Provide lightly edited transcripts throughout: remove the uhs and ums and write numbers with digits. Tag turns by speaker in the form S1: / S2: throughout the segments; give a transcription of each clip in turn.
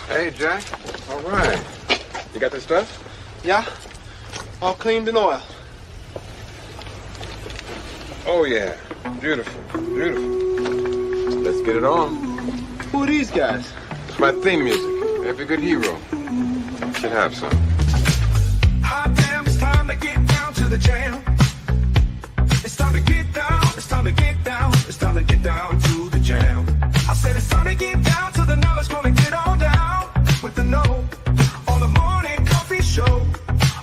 S1: Hey, Jack. All right. You got this stuff?
S2: Yeah. All cleaned and oiled.
S1: Oh, yeah. Beautiful. Beautiful. Let's get it on.
S2: Who are these guys?
S1: It's my theme music. Every good hero should have some.
S3: Hot damn, it's time to get down to the jam. It's time to get down, it's time to get down, it's time to get down to the jam. I said it's time to get down to the knowledge, gonna get on down with the know. On the morning coffee show,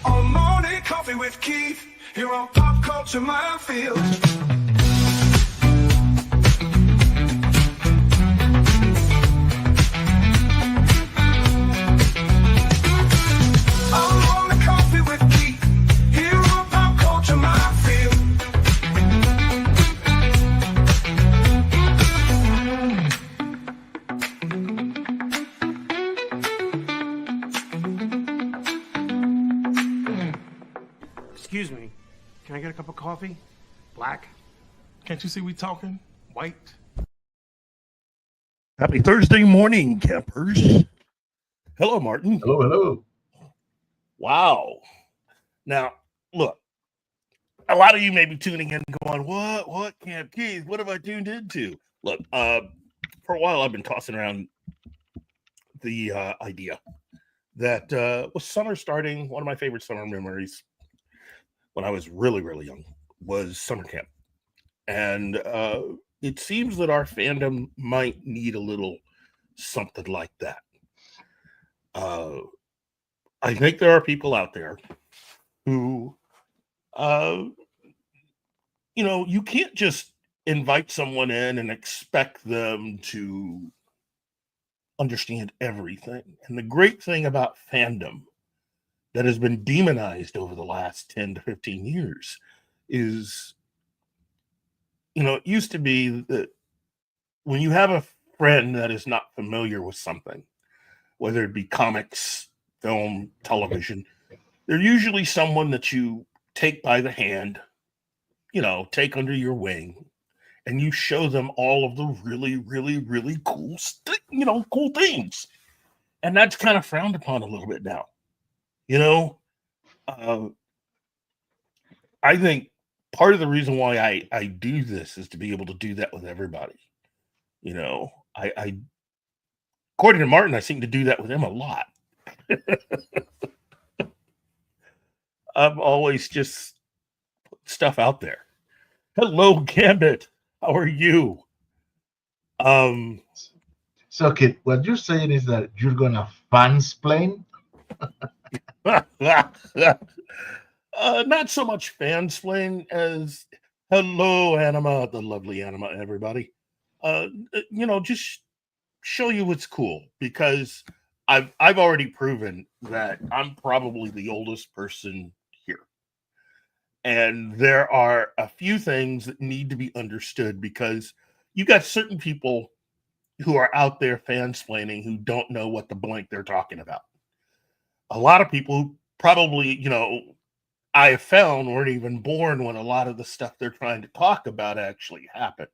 S3: on morning coffee with Keith, here on Pop Culture Minefield.
S4: Excuse me, can I get a cup of coffee? Black? Can't you see we talking? White?
S5: Happy Thursday morning, campers. Hello, Martin.
S6: Hello, hello.
S5: Wow. Now, look, a lot of you may be tuning in and going, what, Camp Keith? What have I tuned into? Look, for a while I've been tossing around the idea that with summer starting, one of my favorite summer memories when I was really, really young was summer camp. And it seems that our fandom might need a little something like that. I think there are people out there who, you can't just invite someone in and expect them to understand everything. And the great thing about fandom that has been demonized over the last 10 to 15 years is, it used to be that when you have a friend that is not familiar with something, whether it be comics, film, television, they're usually someone that you take by the hand, take under your wing, and you show them all of the really, really, really cool, cool things. And that's kind of frowned upon a little bit now. I think part of the reason why I do this is to be able to do that with everybody. I according to Martin, I seem to do that with him a lot. I'm always just putting stuff out there. Hello, Gambit. How are you?
S6: So, kid, what you're saying is that you're gonna fansplain?
S5: Not so much fansplain as hello, Anima, the lovely Anima, everybody. Just show you what's cool, because I've already proven that I'm probably the oldest person here. And there are a few things that need to be understood, because you got certain people who are out there fansplaining who don't know what the blank they're talking about. A lot of people who probably, I have found weren't even born when a lot of the stuff they're trying to talk about actually happened.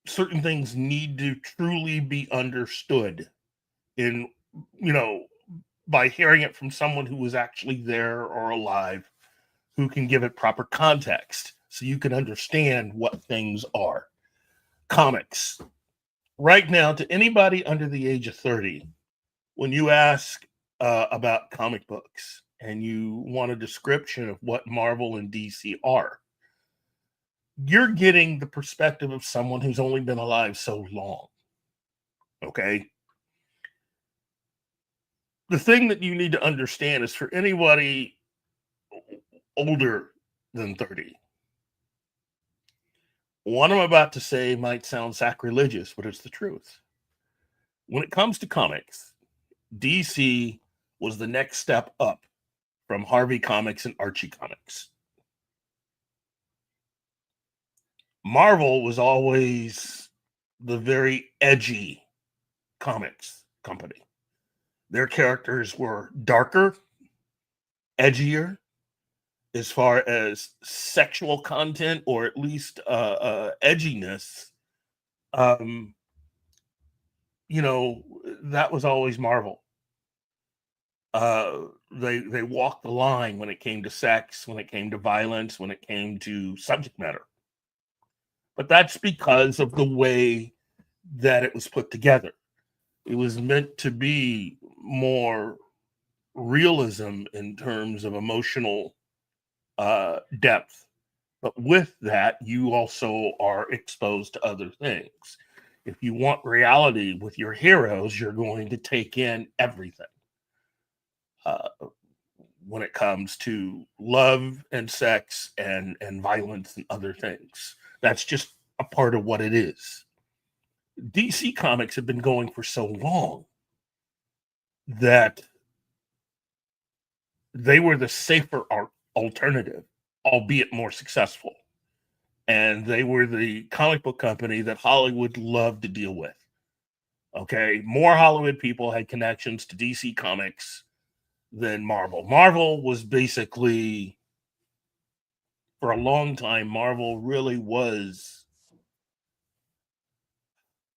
S5: Certain things need to truly be understood in, by hearing it from someone who was actually there or alive, who can give it proper context so you can understand what things are. Comics. Right now, to anybody under the age of 30, when you ask about comic books and you want a description of what Marvel and DC are, you're getting the perspective of someone who's only been alive so long. Okay? The thing that you need to understand is, for anybody older than 30, what I'm about to say might sound sacrilegious, but it's the truth. When it comes to comics, DC was the next step up from Harvey Comics and Archie Comics. Marvel was always the very edgy comics company. Their characters were darker, edgier, as far as sexual content, or at least edginess. that was always Marvel. They walked the line when it came to sex, when it came to violence, when it came to subject matter. But that's because of the way that it was put together. It was meant to be more realism in terms of emotional depth. But with that, you also are exposed to other things. If you want reality with your heroes, you're going to take in everything. When it comes to love and sex and violence and other things, that's just a part of what it is. DC Comics have been going for so long that they were the safer alternative, albeit more successful. And they were the comic book company that Hollywood loved to deal with. Okay, more Hollywood people had connections to DC Comics than Marvel. Marvel was basically, for a long time, Marvel really was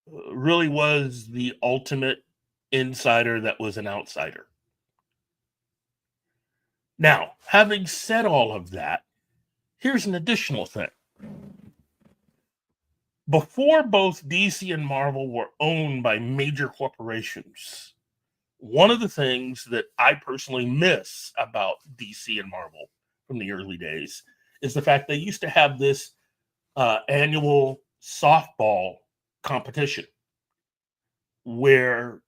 S5: the ultimate insider that was an outsider. Now, having said all of that, here's an additional thing. Before both DC and Marvel were owned by major corporations, one of the things that I personally miss about DC and Marvel from the early days is the fact they used to have this annual softball competition where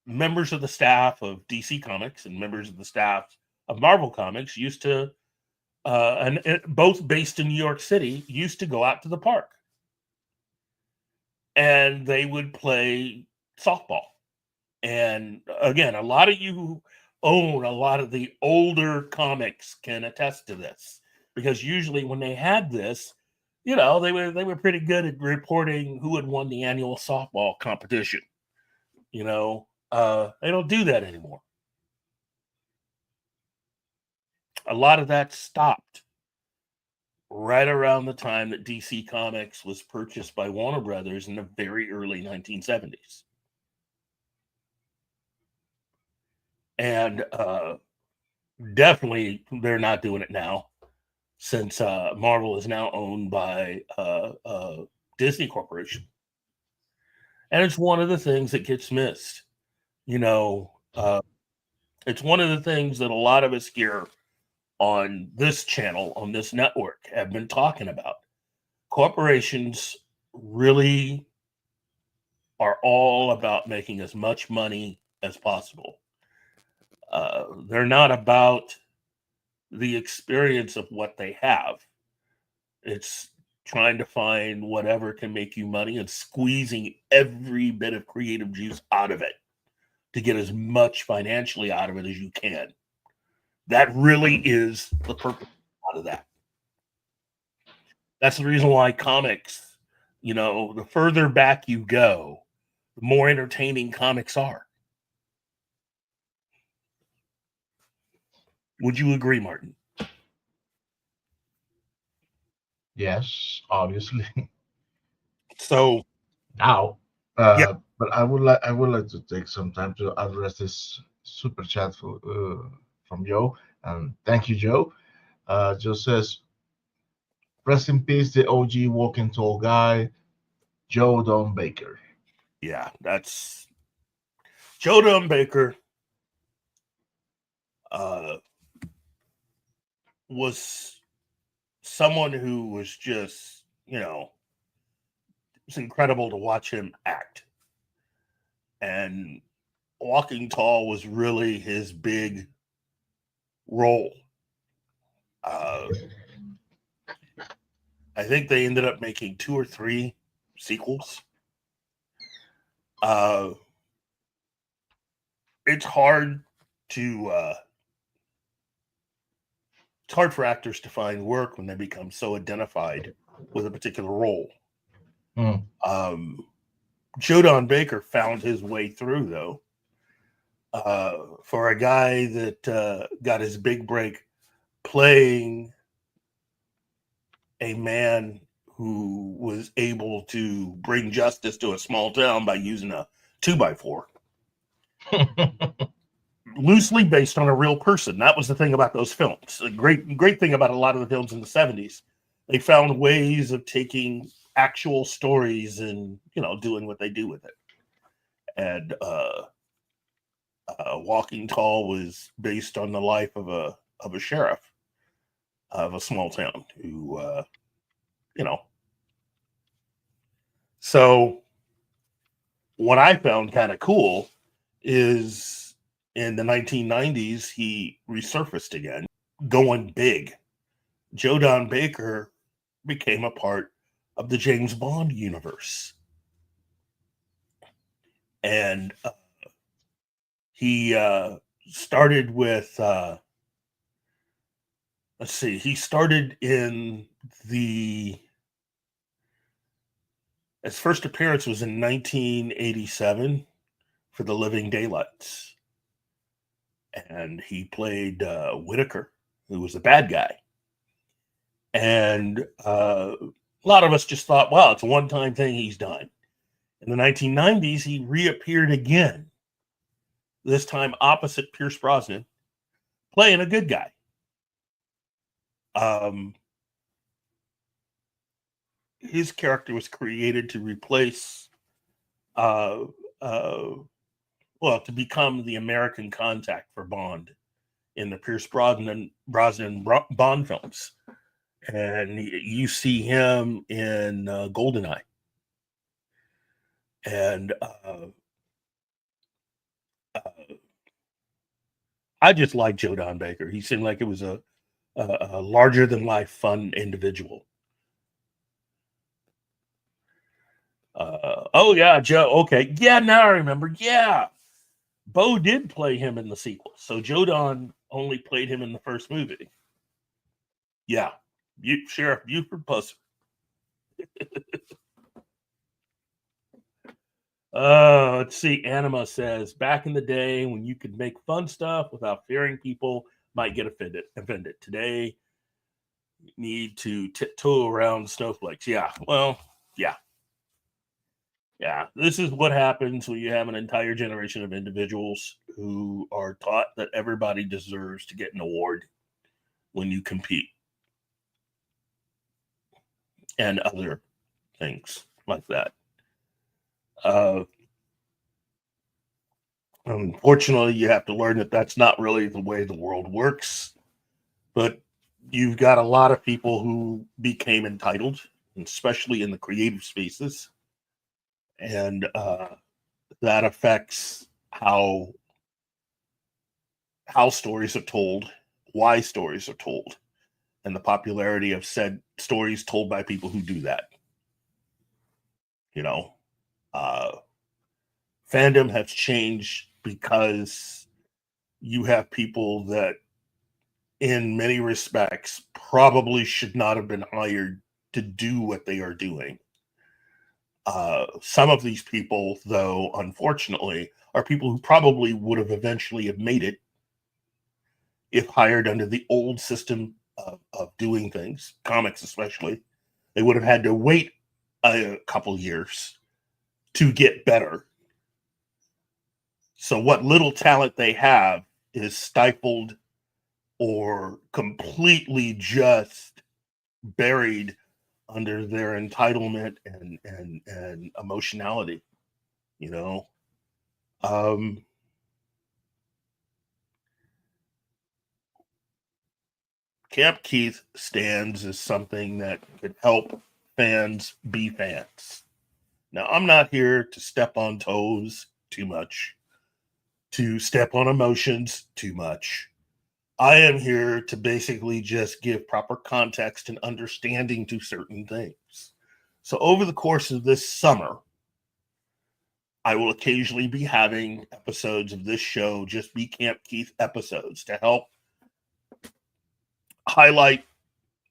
S5: members of the staff of DC Comics and members of the staff of Marvel Comics used to, both based in New York City, used to go out to the park. And they would play softball. And again, a lot of you who own a lot of the older comics can attest to this, because usually when they had this, they were pretty good at reporting who had won the annual softball competition. They don't do that anymore. A lot of that stopped right around the time that DC Comics was purchased by Warner Brothers in the very early 1970s. And definitely they're not doing it now, since Marvel is now owned by Disney Corporation. And it's one of the things that gets missed. It's one of the things that a lot of us here on this channel, on this network, have been talking about. Corporations really are all about making as much money as possible. They're not about the experience of what they have. It's trying to find whatever can make you money and squeezing every bit of creative juice out of it to get as much financially out of it as you can. That really is the purpose out of that. That's the reason why comics, the further back you go, the more entertaining comics are. Would you agree, Martin?
S6: Yes, obviously.
S5: So
S6: Now,
S5: yeah.
S6: but I would like to take some time to address this super chat from Joe, and thank you, Joe. Joe says, "Rest in peace, the OG walking tall guy, Joe Don Baker."
S5: Yeah, that's Joe Don Baker. Was someone who was just, it's incredible to watch him act. And Walking Tall was really his big role. I think they ended up making 2 or 3 sequels. It's hard for actors to find work when they become so identified with a particular role. Joe Don Baker found his way through, though. For a guy that got his big break playing a man who was able to bring justice to a small town by using a 2x4. Loosely based on a real person. That was the thing about those films. The great thing about a lot of the films in the 70s, they found ways of taking actual stories and, doing what they do with it. And Walking Tall was based on the life of a sheriff of a small town who, So what I found kind of cool is in the 1990s, he resurfaced again, going big. Joe Don Baker became a part of the James Bond universe. And he started with, he started in his first appearance was in 1987 for The Living Daylights. And he played Whitaker, who was a bad guy. And a lot of us just thought, wow, it's a one-time thing, he's done. In the 1990s, he reappeared again, this time opposite Pierce Brosnan, playing a good guy. His character was created to replace, to become the American contact for Bond in the Pierce Brosnan Bond films. And you see him in GoldenEye. And I just like Joe Don Baker. He seemed like it was a larger than life fun individual. Oh yeah, Joe. Okay, yeah. Now I remember. Yeah, Bo did play him in the sequel. So Joe Don only played him in the first movie. Yeah, Sheriff Buford Pusser. Let's see. Anima says, back in the day when you could make fun stuff without fearing people might get offended. Today, you need to tiptoe around snowflakes. Yeah, well, yeah. Yeah, this is what happens when you have an entire generation of individuals who are taught that everybody deserves to get an award when you compete. And other things like that. Unfortunately, you have to learn that that's not really the way the world works. But you've got a lot of people who became entitled, especially in the creative spaces. And that affects how stories are told, why stories are told, and the popularity of said stories told by people who do that. Fandom has changed because you have people that, in many respects, probably should not have been hired to do what they are doing. Some of these people, though, unfortunately, are people who probably would have eventually have made it if hired under the old system of doing things, comics especially. They would have had to wait a couple years to get better. So what little talent they have is stifled or completely just buried under their entitlement and emotionality, Camp Keith stands as something that could help fans be fans. Now, I'm not here to step on toes too much, to step on emotions too much. I am here to basically just give proper context and understanding to certain things. So over the course of this summer, I will occasionally be having episodes of this show just be Camp Keith episodes to help highlight,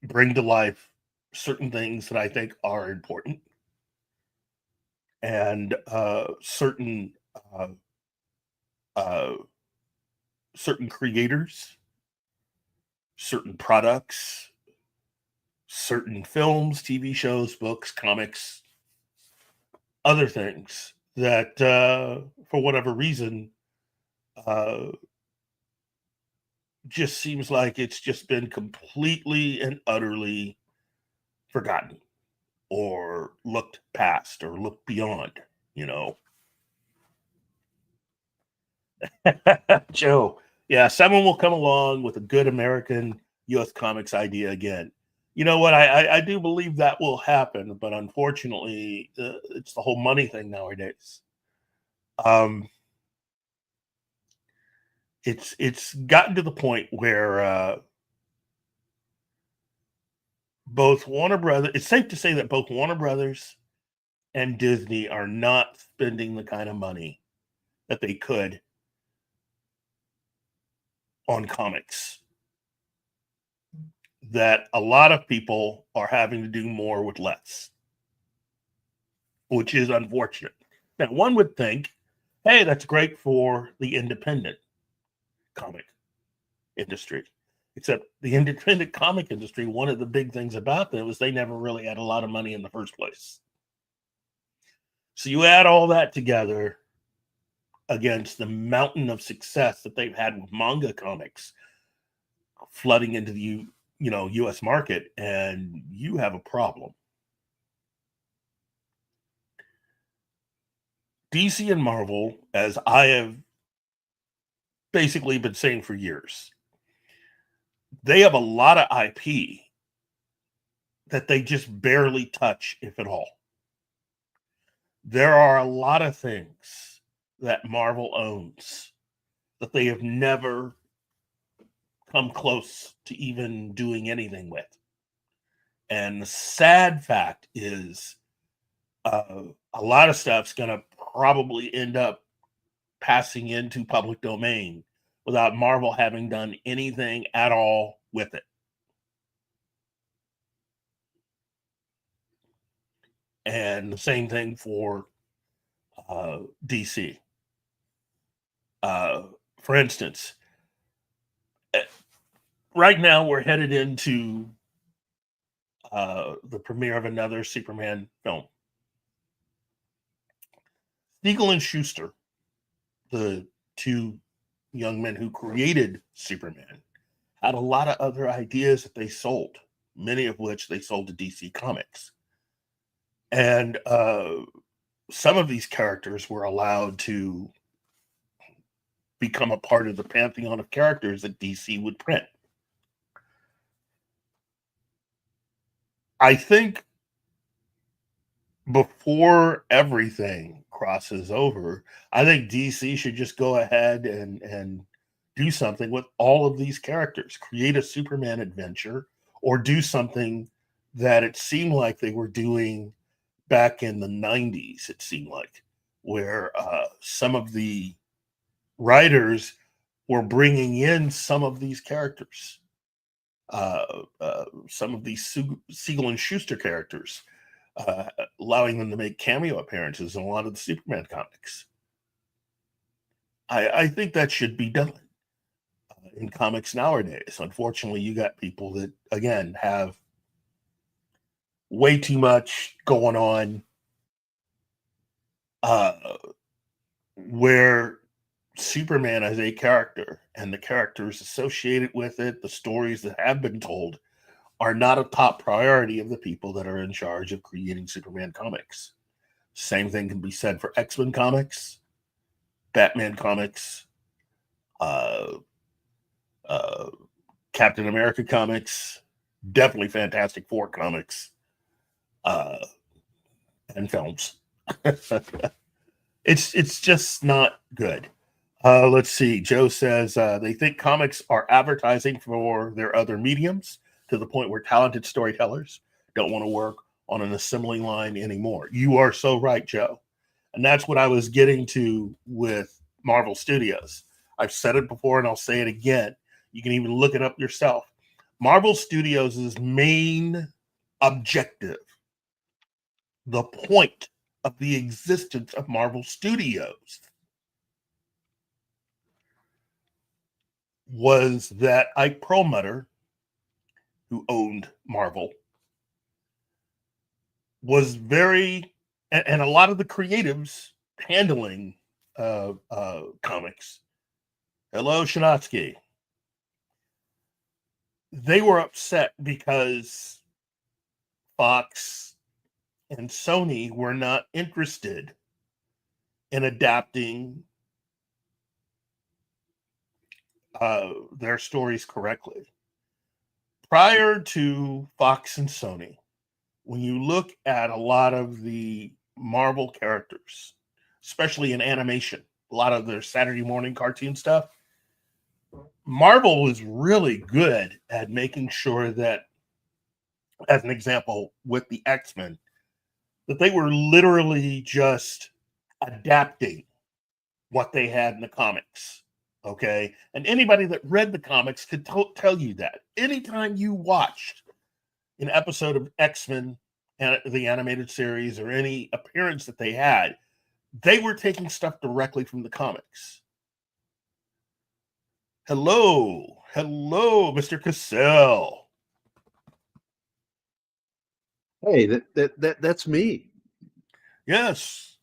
S5: bring to life certain things that I think are important, and certain creators, certain products, certain films, TV shows, books, comics, other things that, for whatever reason, just seems like it's just been completely and utterly forgotten or looked past or looked beyond, you know. Joe, yeah, someone will come along with a good American U.S. comics idea again. You know what? I do believe that will happen, but unfortunately, it's the whole money thing nowadays. It's gotten to the point where both Warner Brothers. It's safe to say that both Warner Brothers and Disney are not spending the kind of money that they could on comics. That a lot of people are having to do more with less, which is unfortunate. Now, one would think, hey, that's great for the independent comic industry. Except the independent comic industry, one of the big things about them was they never really had a lot of money in the first place. So you add all that together against the mountain of success that they've had with manga comics flooding into the U.S. market, and you have a problem. DC and Marvel, as I have basically been saying for years, they have a lot of IP that they just barely touch, if at all. There are a lot of things that Marvel owns that they have never come close to even doing anything with. And the sad fact is a lot of stuff's going to probably end up passing into public domain without Marvel having done anything at all with it. And the same thing for DC. For instance, right now we're headed into the premiere of another Superman film. Siegel and Schuster, the two young men who created Superman, had a lot of other ideas that they sold, many of which they sold to DC Comics. And some of these characters were allowed to become a part of the pantheon of characters that DC would print. I think before everything crosses over, I think DC should just go ahead and do something with all of these characters, create a Superman adventure, or do something that it seemed like they were doing back in the 90s, it seemed like, where some of the writers were bringing in some of these characters, some of these Siegel and Schuster characters, allowing them to make cameo appearances in a lot of the Superman comics. I think that should be done in comics nowadays. Unfortunately, you got people that, again, have way too much going on, where Superman as a character and the characters associated with it, the stories that have been told, are not a top priority of the people that are in charge of creating Superman comics. Same thing can be said for X-Men comics, Batman comics, Captain America comics, definitely Fantastic Four comics, and films. It's just not good. Let's see. Joe says they think comics are advertising for their other mediums, to the point where talented storytellers don't want to work on an assembly line anymore. You are so right, Joe. And that's what I was getting to with Marvel Studios. I've said it before and I'll say it again. You can even look it up yourself. Marvel Studios' main objective, the point of the existence of Marvel Studios, was that Ike Perlmutter, who owned Marvel, was very, and a lot of the creatives handling comics. Hello, Shinatsky. They were upset because Fox and Sony were not interested in adapting their stories correctly. Prior to Fox and Sony, when you look at a lot of the Marvel characters, especially in animation, a lot of their Saturday morning cartoon stuff, Marvel was really good at making sure that, as an example, with the X-Men, that they were literally just adapting what they had in the comics. Okay. And anybody that read the comics could tell you that. Anytime you watched an episode of X-Men, the animated series, or any appearance that they had, they were taking stuff directly from the comics. Hello, Mr. Cassell.
S7: Hey, that's me.
S5: Yes.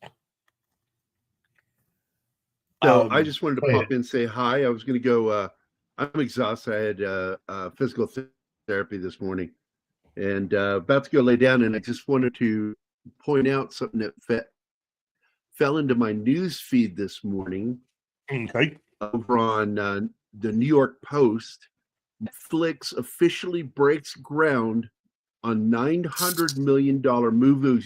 S7: So I just wanted to
S6: wait.
S7: pop in and say hi. I was going to go. I'm exhausted. I had physical therapy this morning, and about to go lay down. And I just wanted to point out something that fell into my news feed this morning.
S5: Okay.
S7: Over on the New York Post, Netflix officially breaks ground on $900 million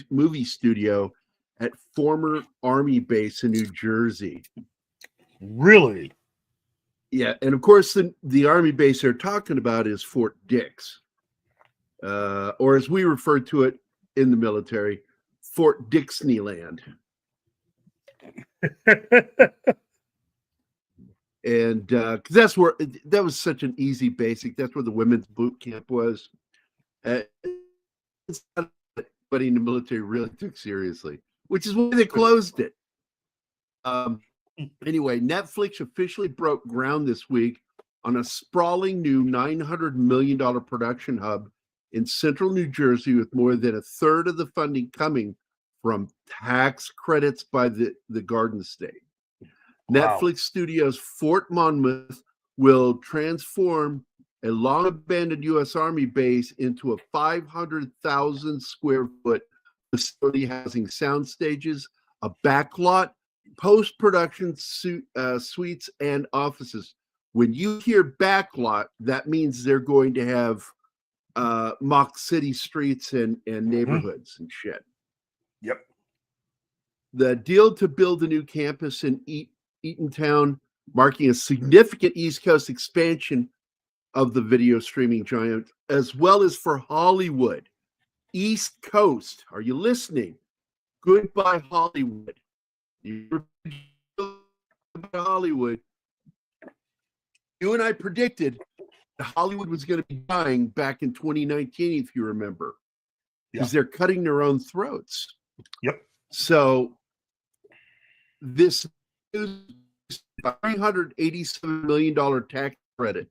S7: movie studio at former Army base in New Jersey.
S5: Really?
S7: Yeah, and of course the Army base they're talking about is Fort Dix, or as we refer to it in the military, Fort Dixneyland. And that's where that was such an easy basic. That's where the women's boot camp was. But in the military really took seriously, which is why they closed it. Anyway, Netflix officially broke ground this week on a sprawling new $900 million production hub in central New Jersey, with more than a third of the funding coming from tax credits by the Garden State.
S5: Wow.
S7: Netflix Studios Fort Monmouth will transform a long abandoned U.S. Army base into a 500,000 square foot facility housing sound stages, a backlot, post-production suites, and offices. When you hear backlot, that means they're going to have mock city streets and neighborhoods and shit.
S5: Yep.
S7: The deal to build a new campus in Eatontown, marking a significant East Coast expansion of the video streaming giant, as well as for Hollywood. East Coast, are you listening? Goodbye, Hollywood. Hollywood. You and I predicted that Hollywood was going to be dying back in 2019, if you remember, because they're cutting their own throats.
S5: Yep.
S7: So this $387 million tax credit,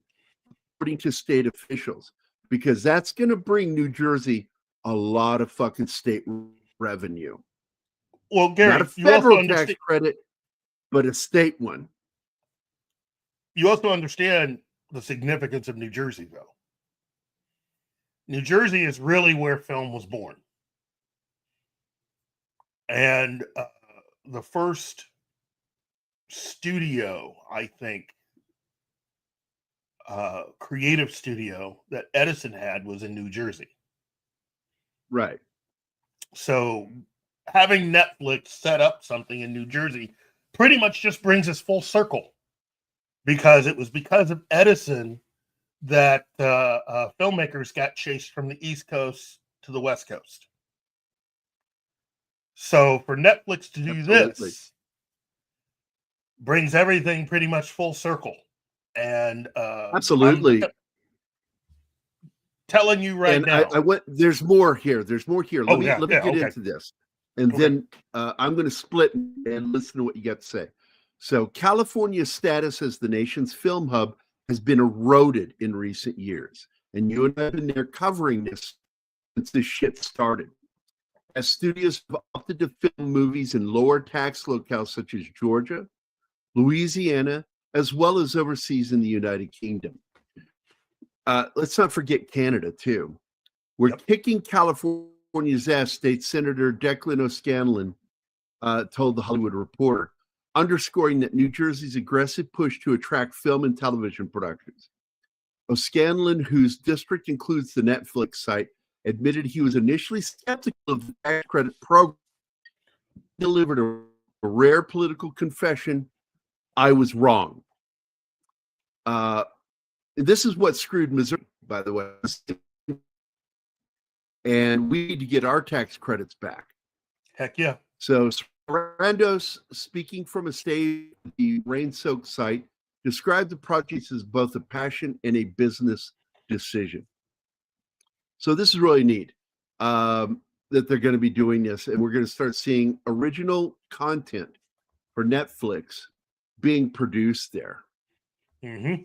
S7: according to state officials, because that's going to bring New Jersey a lot of fucking state revenue.
S5: Well, Gary,
S7: not a federal tax credit, but a state one.
S5: You also understand the significance of New Jersey, though. New Jersey is really where film was born. And the first studio, I think, creative studio that Edison had was in New Jersey.
S7: Right.
S5: So having Netflix set up something in New Jersey pretty much just brings us full circle, because it was because of Edison that filmmakers got chased from the East Coast to the West Coast. So for Netflix to do this brings everything pretty much full circle. And
S7: absolutely.
S5: I'm telling you right now.
S7: I went. There's more here. Let me get into this, and then I'm going to split and listen to what you got to say. So California's status as the nation's film hub has been eroded in recent years, and you and I have been there covering this since this shit started. as studios have opted to film movies in lower tax locales such as Georgia, Louisiana, as well as overseas in the United Kingdom. Let's not forget Canada, too. We're kicking California's ass, State Senator Declan O'Scanlan told The Hollywood Reporter, underscoring that New Jersey's aggressive push to attract film and television productions. O'Scanlan, whose district includes the Netflix site, admitted he was initially skeptical of the tax credit program. He delivered a rare political confession. I was wrong. This is what screwed Missouri, by the way. And we need to get our tax credits back.
S5: Heck yeah.
S7: So Randos, speaking from a state, the rain-soaked site, described the project as both a passion and a business decision. So this is really neat that they're going to be doing this, and we're going to start seeing original content for Netflix being produced there.
S5: Mm-hmm.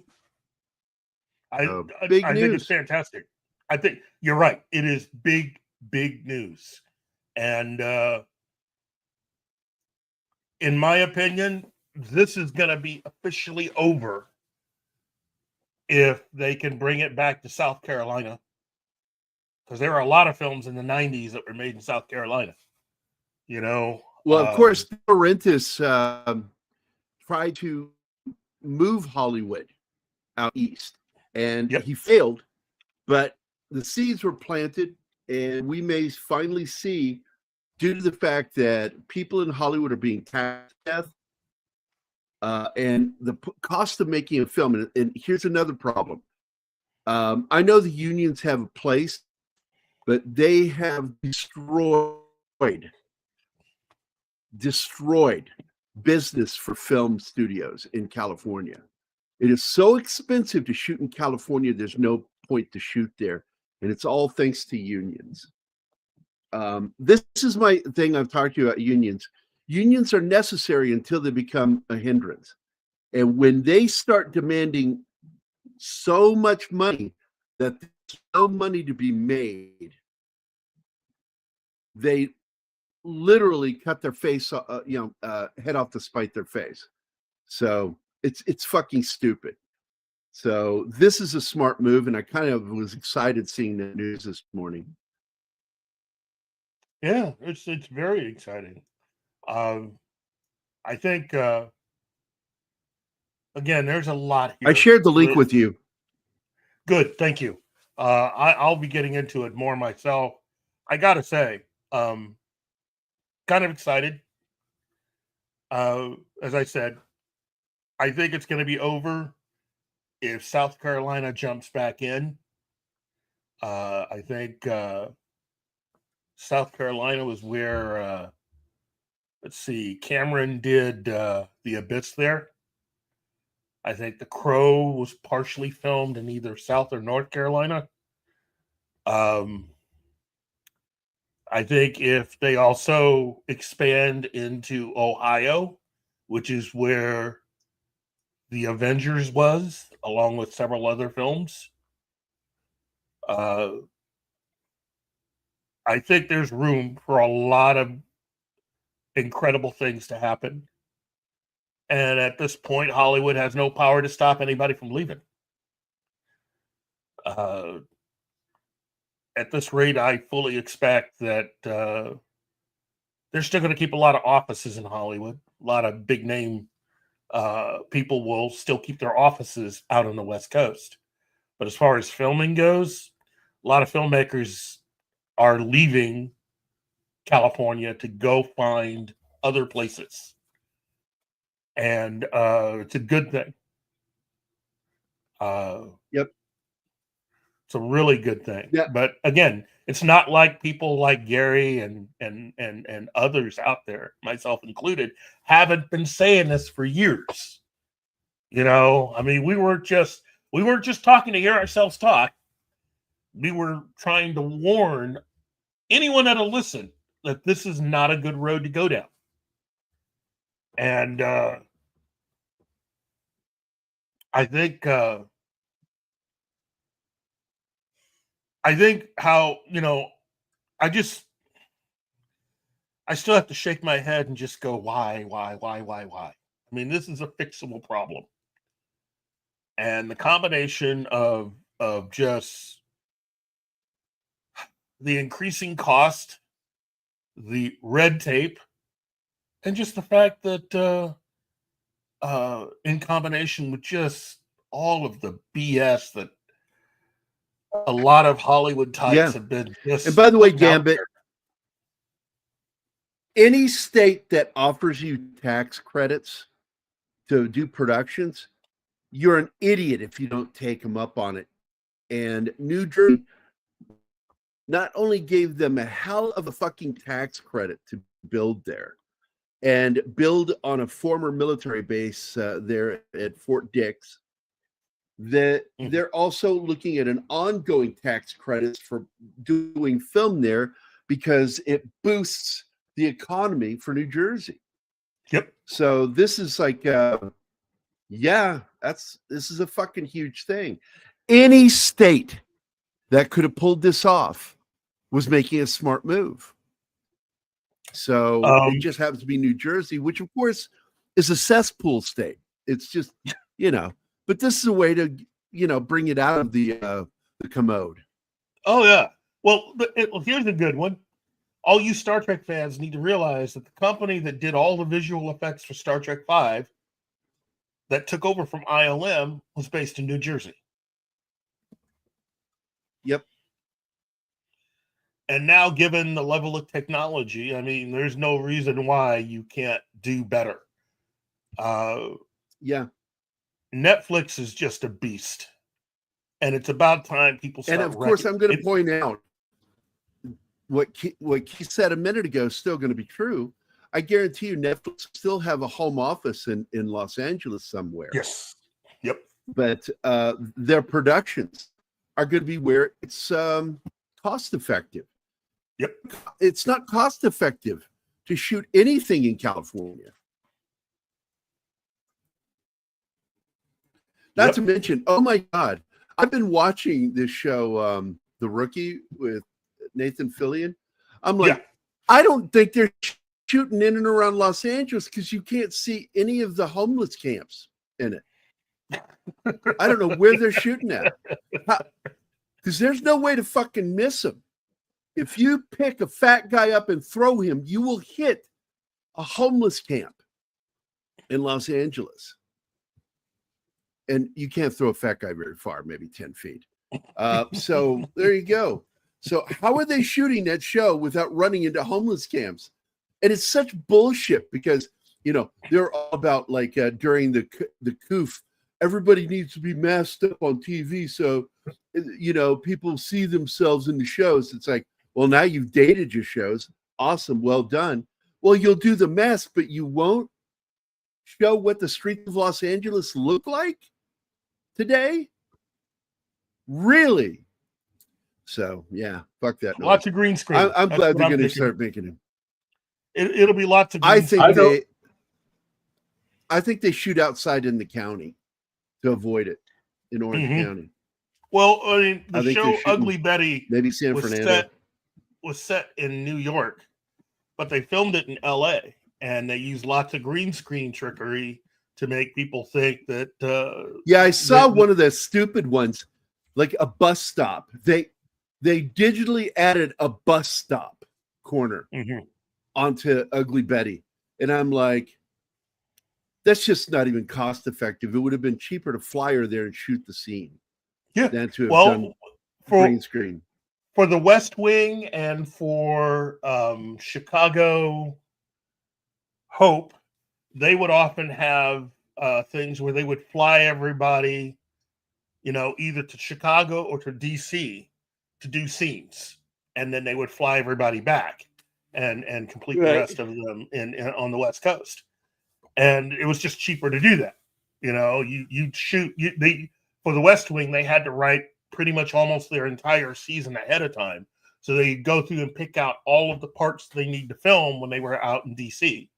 S5: I
S7: big
S5: think
S7: news.
S5: it's fantastic. I think you're right. It is big, big news. And in my opinion, this is going to be officially over if they can bring it back to South Carolina. Because there are a lot of films in the 90s that were made in South Carolina. You know?
S7: Well, of course, Laurentis tried to move Hollywood out east, and he failed. But the seeds were planted, and we may finally see, due to the fact that people in Hollywood are being taxed to death, and the cost of making a film. And here's another problem. I know the unions have a place, but they have destroyed business for film studios in California. It is so expensive to shoot in California, there's no point to shoot there. And it's all thanks to unions. This is my thing I've talked to you about unions. Unions are necessary until they become a hindrance. And when they start demanding so much money that there's no money to be made, they literally cut their face, head off to spite their face. So it's fucking stupid. So this is a smart move, and I kind of was excited seeing the news this morning.
S5: Yeah, it's very exciting. I think again, there's a lot here.
S7: I shared the link with you.
S5: Good, thank you. I'll be getting into it more myself. I gotta say, kind of excited. As I said, I think it's going to be over if South Carolina jumps back in. I think South Carolina was where, let's see, Cameron did The Abyss there. I think The Crow was partially filmed in either South or North Carolina. I think if they also expand into Ohio, which is where The Avengers was, along with several other films, I think there's room for a lot of incredible things to happen. And at this point, Hollywood has no power to stop anybody from leaving. At this rate, I fully expect that they're still going to keep a lot of offices in Hollywood. A lot of big name people will still keep their offices out on the West Coast. But as far as filming goes, a lot of filmmakers are leaving California to go find other places. And it's a good thing.
S7: Yep.
S5: It's a really good thing.
S7: Yeah.
S5: But again, it's not like people like Gary and others out there, myself included, haven't been saying this for years. You know, I mean, we weren't just talking to hear ourselves talk. We were trying to warn anyone that'll listen that this is not a good road to go down. And I think how, you know, I just I still have to shake my head and just go, why? I mean, this is a fixable problem. And the combination of just the increasing cost, the red tape, and just the fact that in combination with just all of the BS that a lot of Hollywood types have been just.
S7: And by the way,
S5: putting out
S7: Gambit, any state that offers you tax credits to do productions, you're an idiot if you don't take them up on it. And New Jersey not only gave them a hell of a fucking tax credit to build there and build on a former military base there at Fort Dix, that they're also looking at an ongoing tax credits for doing film there because it boosts the economy for New Jersey.
S5: Yep.
S7: So this is like, this is a fucking huge thing. Any state that could have pulled this off was making a smart move. So it just happens to be New Jersey, which of course is a cesspool state. It's just, but this is a way to, bring it out of the commode.
S5: Oh yeah. Well, here's a good one. All you Star Trek fans need to realize that the company that did all the visual effects for Star Trek V that took over from ILM was based in New Jersey.
S7: Yep.
S5: And now, given the level of technology, I mean, there's no reason why you can't do better. Netflix is just a beast. And it's about time people start.
S7: And of course, I'm going to point out what Keith said a minute ago is still going to be true. I guarantee you Netflix still have a home office in Los Angeles somewhere.
S5: Yes. Yep.
S7: But their productions are going to be where it's cost effective.
S5: Yep.
S7: It's not cost effective to shoot anything in California. Not to mention, oh my God, I've been watching this show, The Rookie with Nathan Fillion. I'm like, I don't think they're shooting in and around Los Angeles because you can't see any of the homeless camps in it. I don't know where they're shooting at. Because there's no way to fucking miss them. If you pick a fat guy up and throw him, you will hit a homeless camp in Los Angeles. And you can't throw a fat guy very far, maybe 10 feet. So there you go. So how are they shooting that show without running into homeless camps? And it's such bullshit because, they're all about like during the coof, everybody needs to be masked up on TV. So, people see themselves in the shows. It's like, well, now you've dated your shows. Awesome. Well done. Well, you'll do the mask, but you won't show what the streets of Los Angeles look like today. Really? So, yeah, fuck that.
S5: Lots of green screen.
S7: I'm glad they're going to start making them.
S5: It'll be lots of green screen.
S7: I think they shoot outside in the county to avoid it in Orange County.
S5: Well, I mean, the show Ugly Betty
S7: maybe San Fernando
S5: was set in New York, but they filmed it in LA, and they used lots of green screen trickery to make people think that.
S7: I saw one of the stupid ones, like a bus stop. They digitally added a bus stop corner onto Ugly Betty, and I'm like, that's just not even cost effective. It would have been cheaper to fly her there and shoot the scene. Than to have done green screen.
S5: For the West Wing and for Chicago Hope, they would often have things where they would fly everybody, either to Chicago or to DC to do scenes, and then they would fly everybody back and complete the rest of them on the West Coast. And it was just cheaper to do that. You'd shoot for the West Wing, they had to write pretty much almost their entire season ahead of time. So they'd go through and pick out all of the parts they need to film when they were out in DC.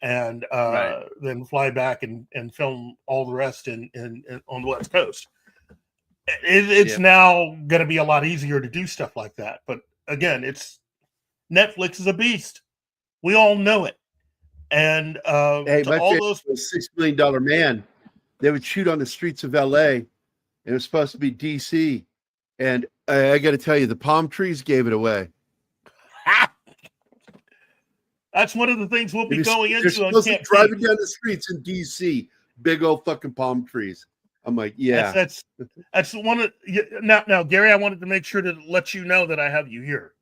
S5: And then fly back and film all the rest in on the West Coast. It's now going to be a lot easier to do stuff like that. But again, Netflix is a beast. We all know it. And
S7: Hey,
S5: to
S7: my
S5: all
S7: favorite
S5: those,
S7: was $6 Million Man. They would shoot on the streets of LA. It was supposed to be DC. And I got to tell you, the palm trees gave it away.
S5: that's one of the things we'll be going
S7: They're
S5: into on
S7: supposed to
S5: Camp
S7: be driving
S5: Keith.
S7: down the streets in DC. Big old fucking palm trees. I'm like, yeah.
S5: That's one of now, Gary. I wanted to make sure to let you know that I have you here.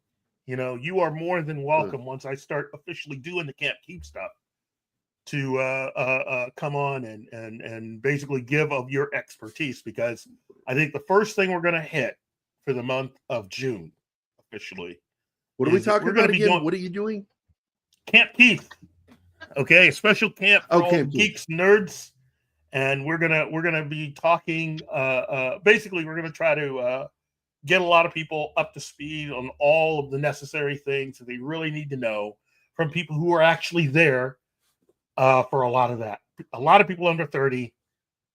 S5: You know, you are more than welcome once I start officially doing the Camp Keep stuff to come on and basically give of your expertise, because I think the first thing we're going to hit for the month of June officially.
S7: What are we talking
S5: we're gonna
S7: about
S5: be
S7: again?
S5: going-
S7: What are you doing?
S5: Camp Keith. Okay, a special camp for all
S7: Camp Keith.
S5: geeks, nerds, and we're gonna be talking. Basically, we're gonna try to get a lot of people up to speed on all of the necessary things that they really need to know from people who are actually there for a lot of that. A lot of people under 30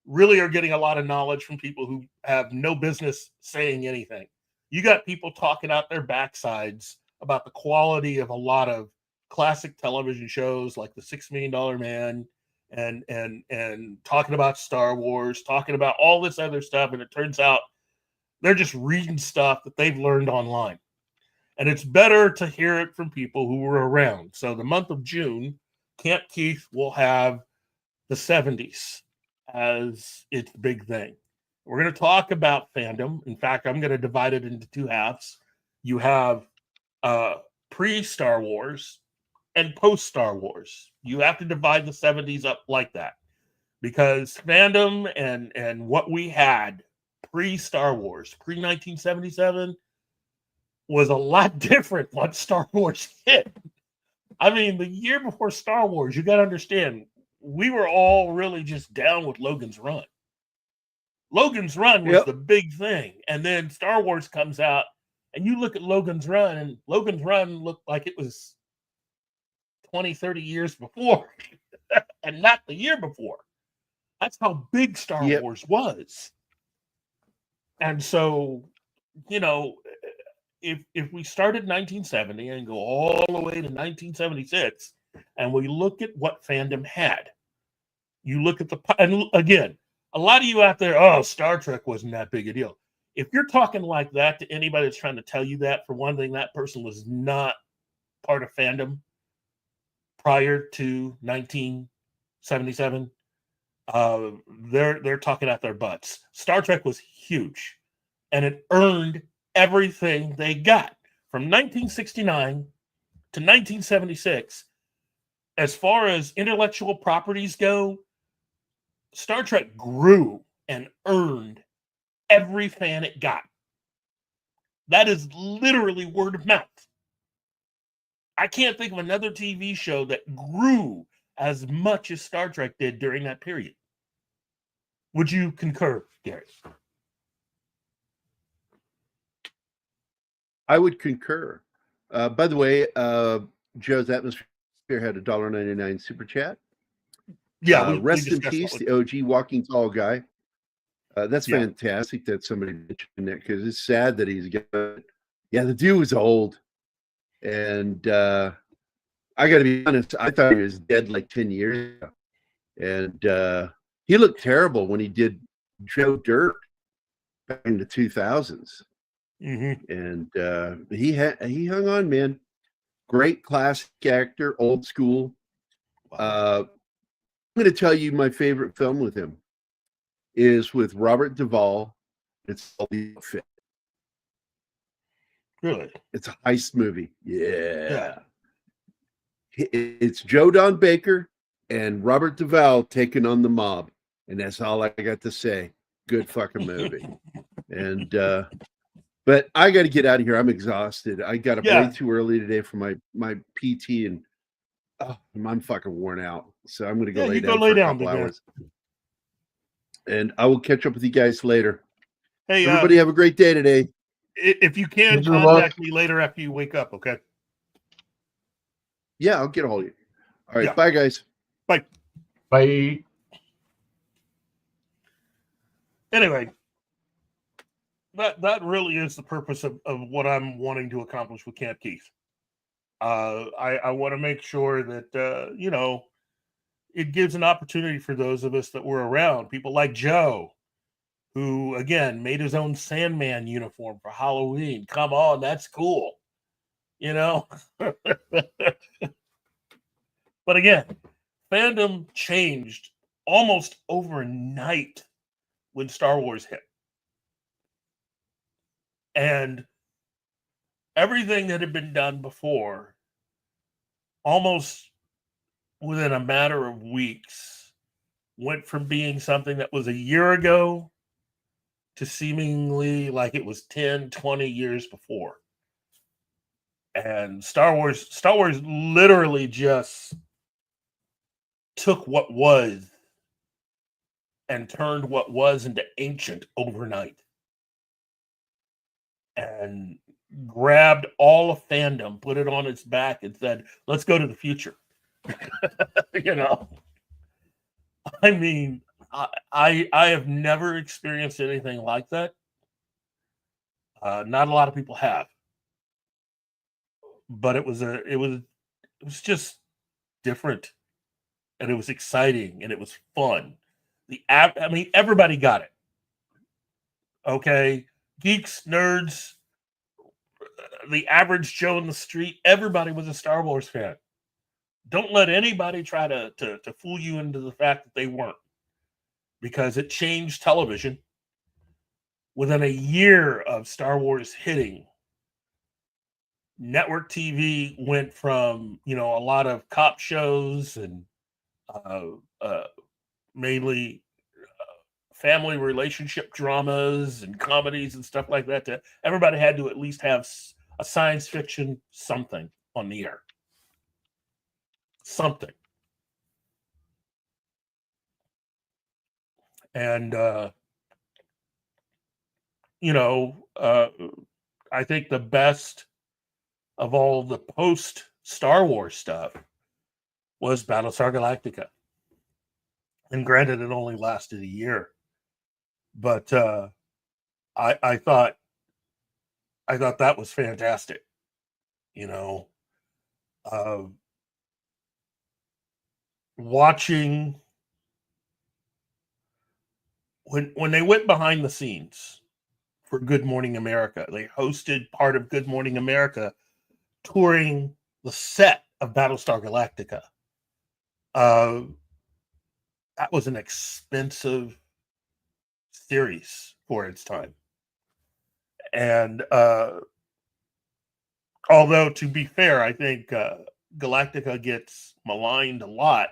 S5: really are getting a lot of knowledge from people who have no business saying anything. You got people talking out their backsides about the quality of a lot of classic television shows like The $6 Million Man and talking about Star Wars, talking about all this other stuff, and it turns out they're just reading stuff that they've learned online. And it's better to hear it from people who were around. So the month of June, Camp Keith will have the 70s as its big thing. We're going to talk about fandom. In fact, I'm going to divide it into two halves. You have pre-Star Wars and post-Star Wars. You have to divide the 70s up like that, because fandom and what we had pre-Star Wars, pre-1977, was a lot different once Star Wars hit. I mean, the year before Star Wars, you got to understand, we were all really just down with Logan's Run. Logan's Run was the big thing. And then Star Wars comes out, and you look at Logan's Run, and Logan's Run looked like it was 20, 30 years before, and not the year before. That's how big Star Wars was. And so, you know, if we started 1970 and go all the way to 1976, and we look at what fandom had, you look at and again, a lot of you out there, oh, Star Trek wasn't that big a deal. If you're talking like that to anybody that's trying to tell you that, for one thing, that person was not part of fandom prior to 1977. They're talking out their butts. Star Trek was huge, and it earned everything they got from 1969 to 1976. As far as intellectual properties go, Star Trek grew and earned every fan it got. That is literally word of mouth. I can't think of another TV show that grew as much as Star Trek did during that period. Would you concur, Gary?
S7: I would concur. By the way, Joe's Atmosphere had a $1.99 super chat.
S5: Yeah,
S7: rest in peace, the OG Walking Tall guy. That's fantastic that somebody mentioned that, because it's sad that he's gone. Yeah, the dude was old. And I got to be honest, I thought he was dead like 10 years ago. And he looked terrible when he did Joe Dirt back in the 2000s.
S5: Mm-hmm.
S7: And he hung on, man. Great classic actor, old school. I'm going to tell you my favorite film with him is with Robert Duvall. It's called The Outfit.
S5: Really?
S7: It's a heist movie. Yeah. It's Joe Don Baker and Robert Duvall taking on the mob. And that's all I got to say. Good fucking movie. And but I got to get out of here. I'm exhausted. I got up way too early today for my PT, and I'm fucking worn out. So I'm going to go lay down for a couple hours. And I will catch up with you guys later.
S5: Hey,
S7: everybody have a great day today.
S5: If you can, contact me later after you wake up, okay?
S7: Yeah, I'll get a hold of you. All right, bye, guys.
S5: Bye.
S6: Bye.
S5: Anyway, that really is the purpose of what I'm wanting to accomplish with Camp Keith. I want to make sure that you know, it gives an opportunity for those of us that were around, people like Joe, who again made his own Sandman uniform for Halloween. Come on, that's cool, you know. But again, fandom changed almost overnight when Star Wars hit. And everything that had been done before, almost within a matter of weeks, went from being something that was a year ago to seemingly like it was 10, 20 years before. And Star Wars literally just took what was and turned what was into ancient overnight. And grabbed all of fandom, put it on its back, and said, let's go to the future. You know, I mean, I have never experienced anything like that. Not a lot of people have, but it was just different, and it was exciting, and it was fun. I mean, everybody got it. Okay, geeks, nerds, the average Joe in the street, everybody was a Star Wars fan. Don't let anybody try to fool you into the fact that they weren't, because it changed television. Within a year of Star Wars hitting, network TV went from, you know, a lot of cop shows and mainly family relationship dramas and comedies and stuff like that. Everybody had to at least have a science fiction something on the air. Something. And, you know, I think the best of all the post Star Wars stuff was Battlestar Galactica. And granted, it only lasted a year, but I thought that was fantastic. You know, watching when they went behind the scenes for Good Morning America, they hosted part of Good Morning America touring the set of Battlestar Galactica. That was an expensive series for its time. And although, to be fair, I think Galactica gets maligned a lot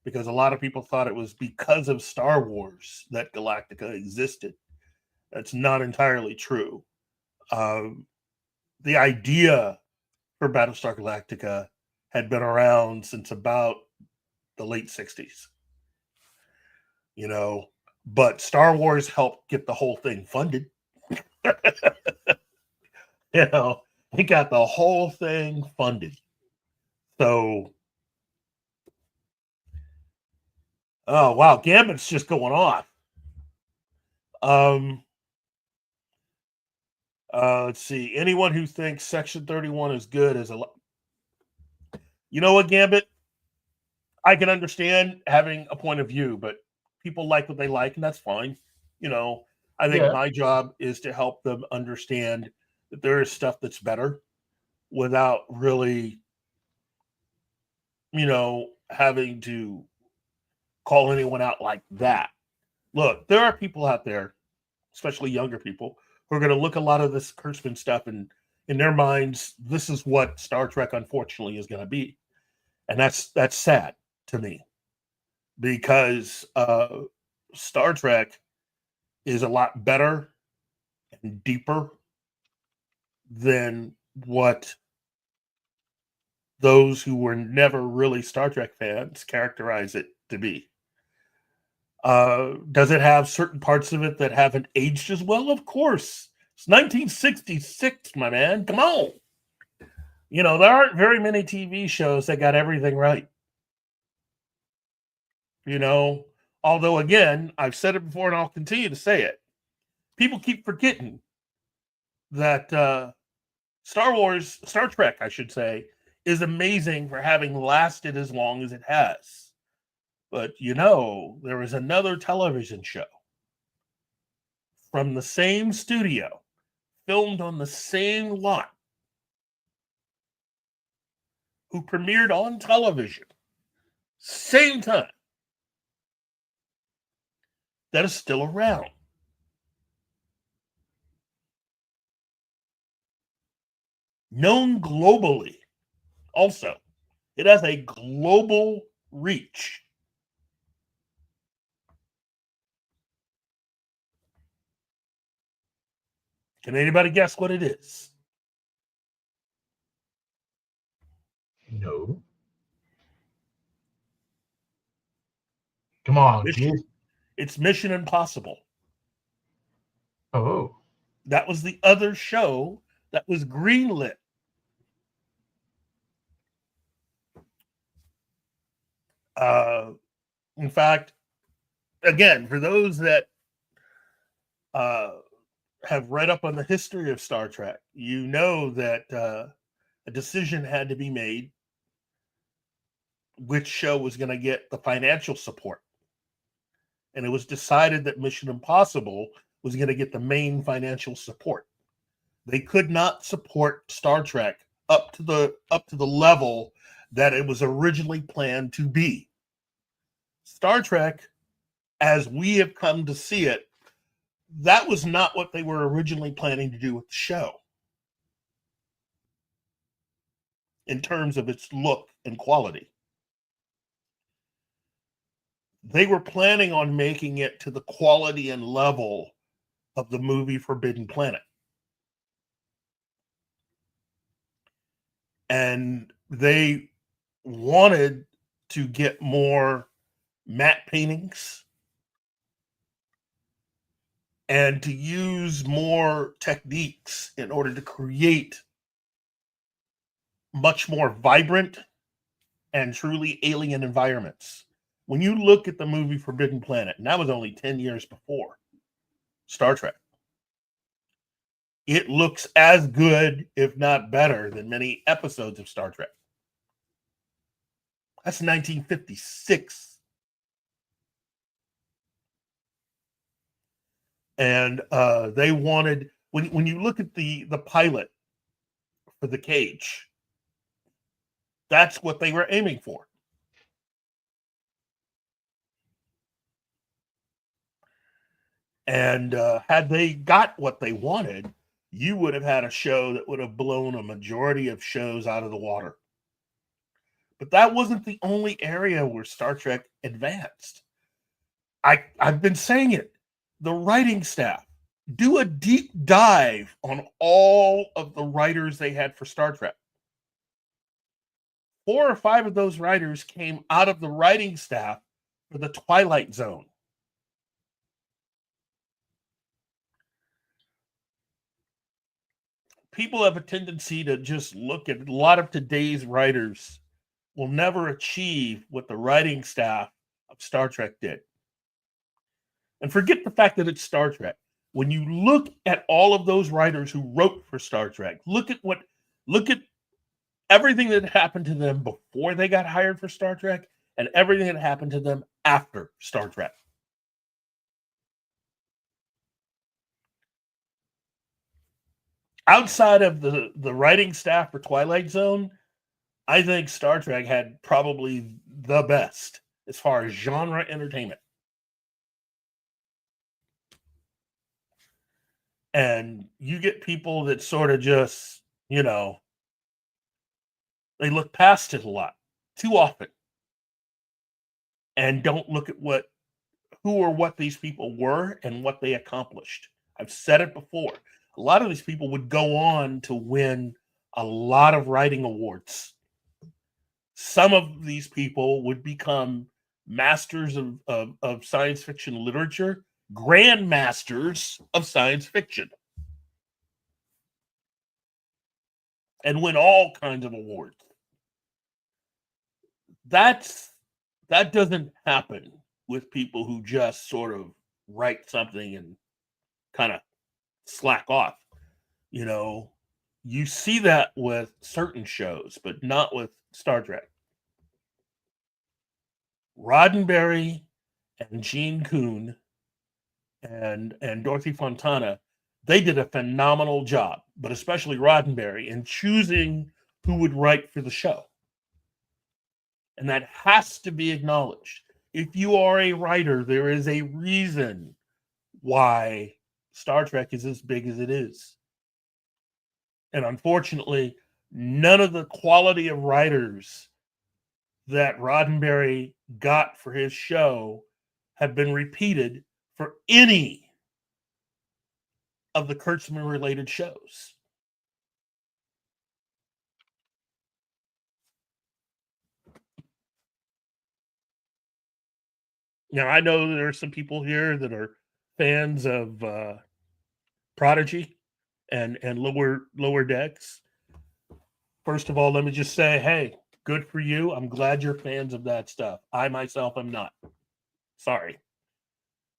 S5: because a lot of people thought it was because of Star Wars that Galactica existed. That's not entirely true. The idea for Battlestar Galactica had been around since about the late 60s. You know, but Star Wars helped get the whole thing funded. You know, we got the whole thing funded. So, oh wow, Gambit's just going off. Let's see. Anyone who thinks Section 31 is good is you know what, Gambit? I can understand having a point of view, but people like what they like, and that's fine. You know, I think my job is to help them understand that there is stuff that's better without really, you know, having to call anyone out like that. Look, there are people out there, especially younger people, who are going to look a lot of this Kurtzman stuff and in their minds, this is what Star Trek, unfortunately, is going to be. And that's sad to me, because Star Trek is a lot better and deeper than what those who were never really Star Trek fans characterize it to be. Does it have certain parts of it that haven't aged as well? Of course. It's 1966, my man. Come on. You know, there aren't very many TV shows that got everything right. You know, although, again, I've said it before and I'll continue to say it. People keep forgetting that Star Trek, I should say, is amazing for having lasted as long as it has. But there was another television show from the same studio, filmed on the same lot, who premiered on television, same time, that is still around. Known globally. Also, it has a global reach. Can anybody guess what it is?
S6: No. Come on, kid.
S5: It's Mission Impossible.
S6: Oh.
S5: That was the other show that was greenlit. In fact, again, for those that have read up on the history of Star Trek, you know that a decision had to be made which show was going to get the financial support. And it was decided that Mission Impossible was going to get the main financial support. They could not support Star Trek up to the level that it was originally planned to be. Star Trek, as we have come to see it, that was not what they were originally planning to do with the show in terms of its look and quality. They were planning on making it to the quality and level of the movie Forbidden Planet. And they wanted to get more matte paintings and to use more techniques in order to create much more vibrant and truly alien environments. When you look at the movie Forbidden Planet, and that was only 10 years before Star Trek, it looks as good, if not better, than many episodes of Star Trek. That's 1956. And they wanted, when you look at the pilot for The Cage, that's what they were aiming for. And had they got what they wanted, you would have had a show that would have blown a majority of shows out of the water. But that wasn't the only area where Star Trek advanced. I've been saying it. The writing staff, do a deep dive on all of the writers they had for Star Trek. 4 or 5 of those writers came out of the writing staff for the Twilight Zone. People have a tendency to just look at a lot of today's writers will never achieve what the writing staff of Star Trek did. And forget the fact that it's Star Trek. When you look at all of those writers who wrote for Star Trek, look at everything that happened to them before they got hired for Star Trek and everything that happened to them after Star Trek. Outside of the writing staff for Twilight Zone, I think Star Trek had probably the best as far as genre entertainment. And you get people that sort of just, they look past it a lot, too often, and don't look at who or what these people were and what they accomplished. I've said it before. A lot of these people would go on to win a lot of writing awards. Some of these people would become masters of science fiction literature, grandmasters of science fiction, and win all kinds of awards. That doesn't happen with people who just sort of write something and kind of slack off. You You see that with certain shows, but not with Star Trek. Roddenberry and Gene Kuhn and Dorothy Fontana, they did a phenomenal job, but especially Roddenberry, in choosing who would write for the show. And that has to be acknowledged. If you are a writer, there is a reason why Star Trek is as big as it is. And unfortunately, none of the quality of writers that Roddenberry got for his show have been repeated for any of the Kurtzman related shows. Now, I know there are some people here that are fans of Prodigy and Lower Decks. First of all, let me just say, hey, good for you. I'm glad you're fans of that stuff. I myself am not. Sorry.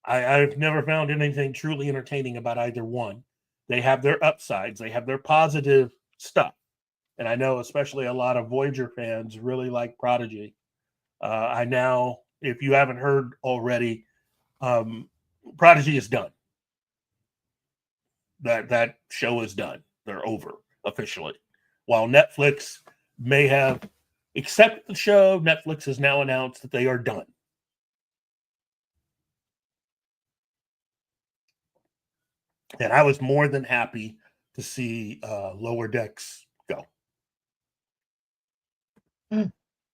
S5: I've never found anything truly entertaining about either one. They have their upsides. They have their positive stuff. And I know especially a lot of Voyager fans really like Prodigy. I now, if you haven't heard already, Prodigy is done. That show is done. They're over officially. While Netflix may have accepted the show, Netflix has now announced that they are done. And I was more than happy to see Lower Decks go.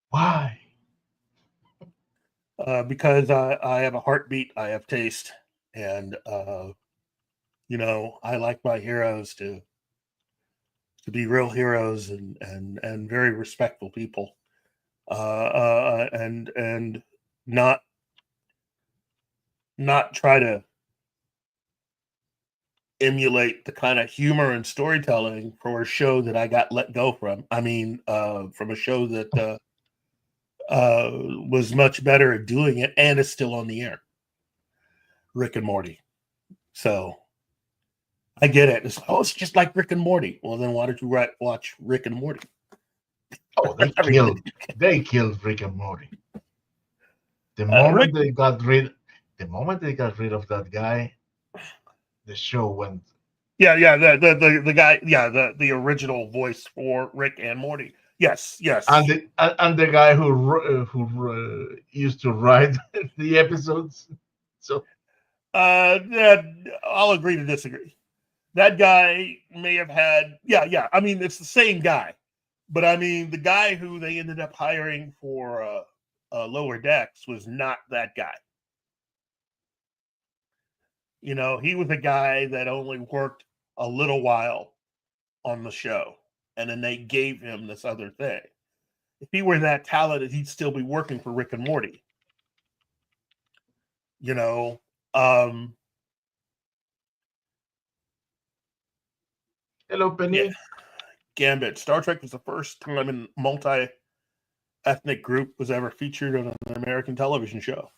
S6: Why?
S5: Because I have a heartbeat, I have taste, and you know, I like my heroes to be real heroes and very respectful people, and not try to emulate the kind of humor and storytelling for a show that I got let go from. I mean, from a show that was much better at doing it and is still on the air. Rick and Morty. So I get it. It's just like Rick and Morty. Well, then why did you watch Rick and Morty?
S6: Oh, they killed Rick and Morty. The moment they got rid of that guy, the show went.
S5: Yeah, the guy, the original voice for Rick and Morty. Yes.
S6: And the guy who used to write the episodes. So
S5: I'll agree to disagree. That guy may have had, yeah. I mean, it's the same guy, but I mean, the guy who they ended up hiring for Lower Decks was not that guy. You know, he was a guy that only worked a little while on the show, and then they gave him this other thing. If he were that talented, he'd still be working for Rick and Morty. You know,
S6: hello, Penny.
S5: Yeah. Gambit. Star Trek was the first time a multi-ethnic group was ever featured on an American television show.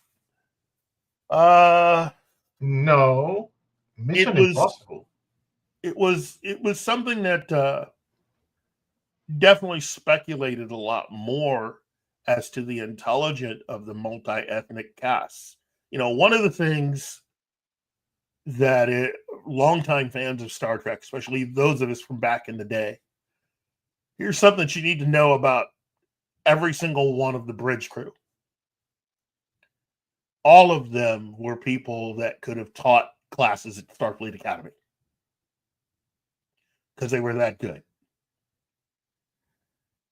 S6: No, Mission Impossible.
S5: It was something that definitely speculated a lot more as to the intelligence of the multi-ethnic casts. You know, one of the things that longtime fans of Star Trek, especially those of us from back in the day, here's something that you need to know about every single one of the bridge crew. All of them were people that could have taught classes at Starfleet Academy because they were that good.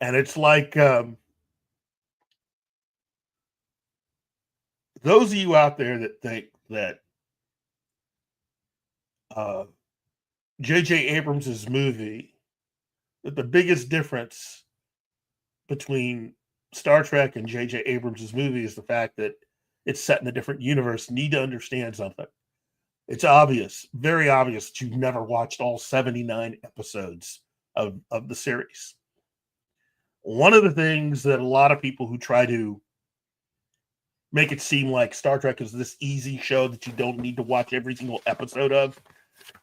S5: And it's like those of you out there that think that J.J. Abrams' movie, that the biggest difference between Star Trek and J.J. Abrams' movie is the fact that it's set in a different universe, need to understand something. It's obvious, very obvious, that you've never watched all 79 episodes of the series. One of the things that a lot of people who try to make it seem like Star Trek is this easy show that you don't need to watch every single episode of,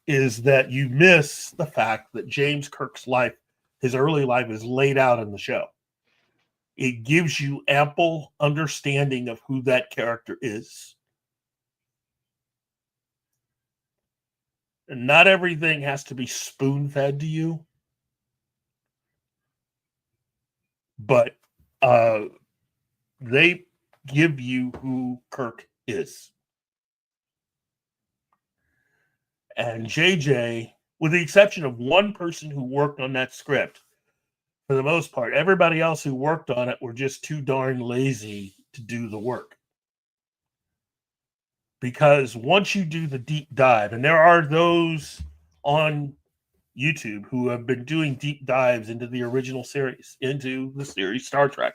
S5: is that you miss the fact that James Kirk's life, his early life, is laid out in the show. It gives you ample understanding of who that character is. And not everything has to be spoon-fed to you. But they give you who Kirk is. And JJ, with the exception of one person who worked on that script, for the most part, everybody else who worked on it were just too darn lazy to do the work. Because once you do the deep dive, and there are those on YouTube who have been doing deep dives into the original series, into the series Star Trek,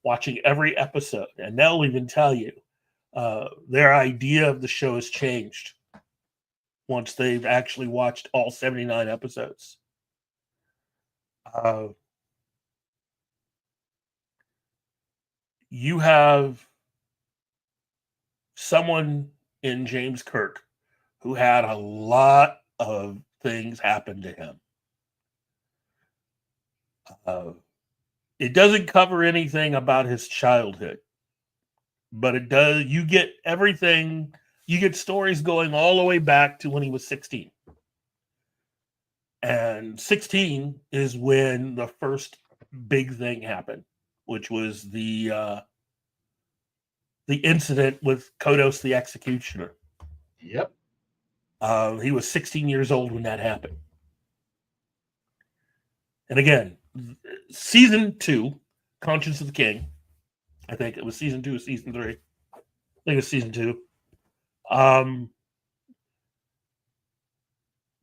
S5: watching every episode, and they'll even tell you their idea of the show has changed once they've actually watched all 79 episodes. You have someone in James Kirk who had a lot of things happen to him. It doesn't cover anything about his childhood, but it does. You get everything. You get stories going all the way back to when he was 16. And 16 is when the first big thing happened, which was the incident with Kodos the Executioner.
S6: Yep.
S5: He was 16 years old when that happened. And again, season 2, Conscience of the King. I think it was season 2 or season 3. I think it was season 2.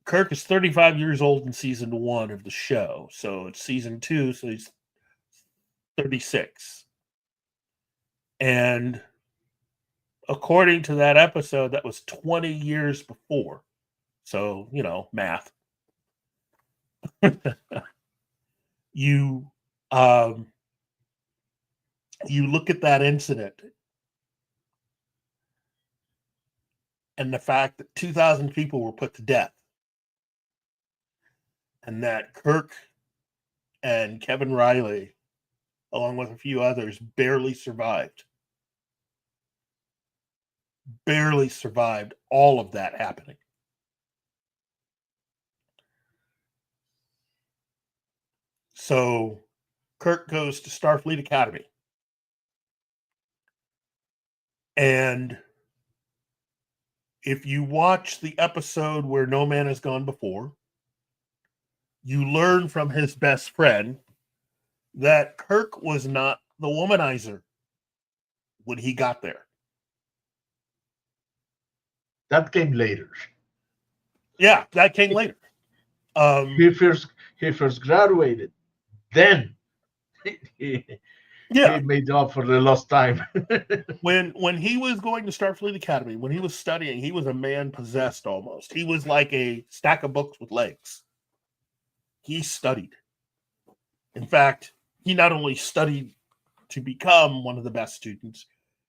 S5: Kirk is 35 years old in season 1 of the show. So it's season 2, so he's 36. And according to that episode, that was 20 years before. So, math. You look at that incident and the fact that 2,000 people were put to death, and that Kirk and Kevin Riley, along with a few others, barely survived all of that happening. So Kirk goes to Starfleet Academy. And if you watch the episode where No Man Has Gone Before, you learn from his best friend that Kirk was not the womanizer when he got there.
S6: That came later.
S5: Yeah, that came later.
S6: He first graduated. Then he made up for the lost time.
S5: When he was going to Starfleet Academy, when he was studying, he was a man possessed almost. He was like a stack of books with legs. He studied. In fact, he not only studied to become one of the best students,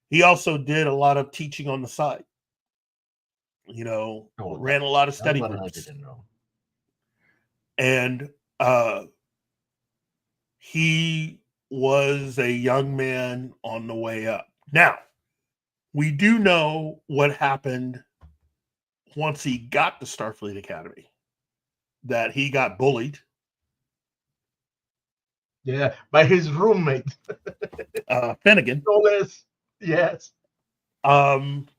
S5: he also did a lot of teaching on the side. Ran a lot of study groups. I didn't know. And he was a young man on the way up. Now, we do know what happened once he got to Starfleet Academy, that he got bullied.
S6: Yeah, by his roommate.
S5: Finnegan.
S6: No less. Yes.
S5: And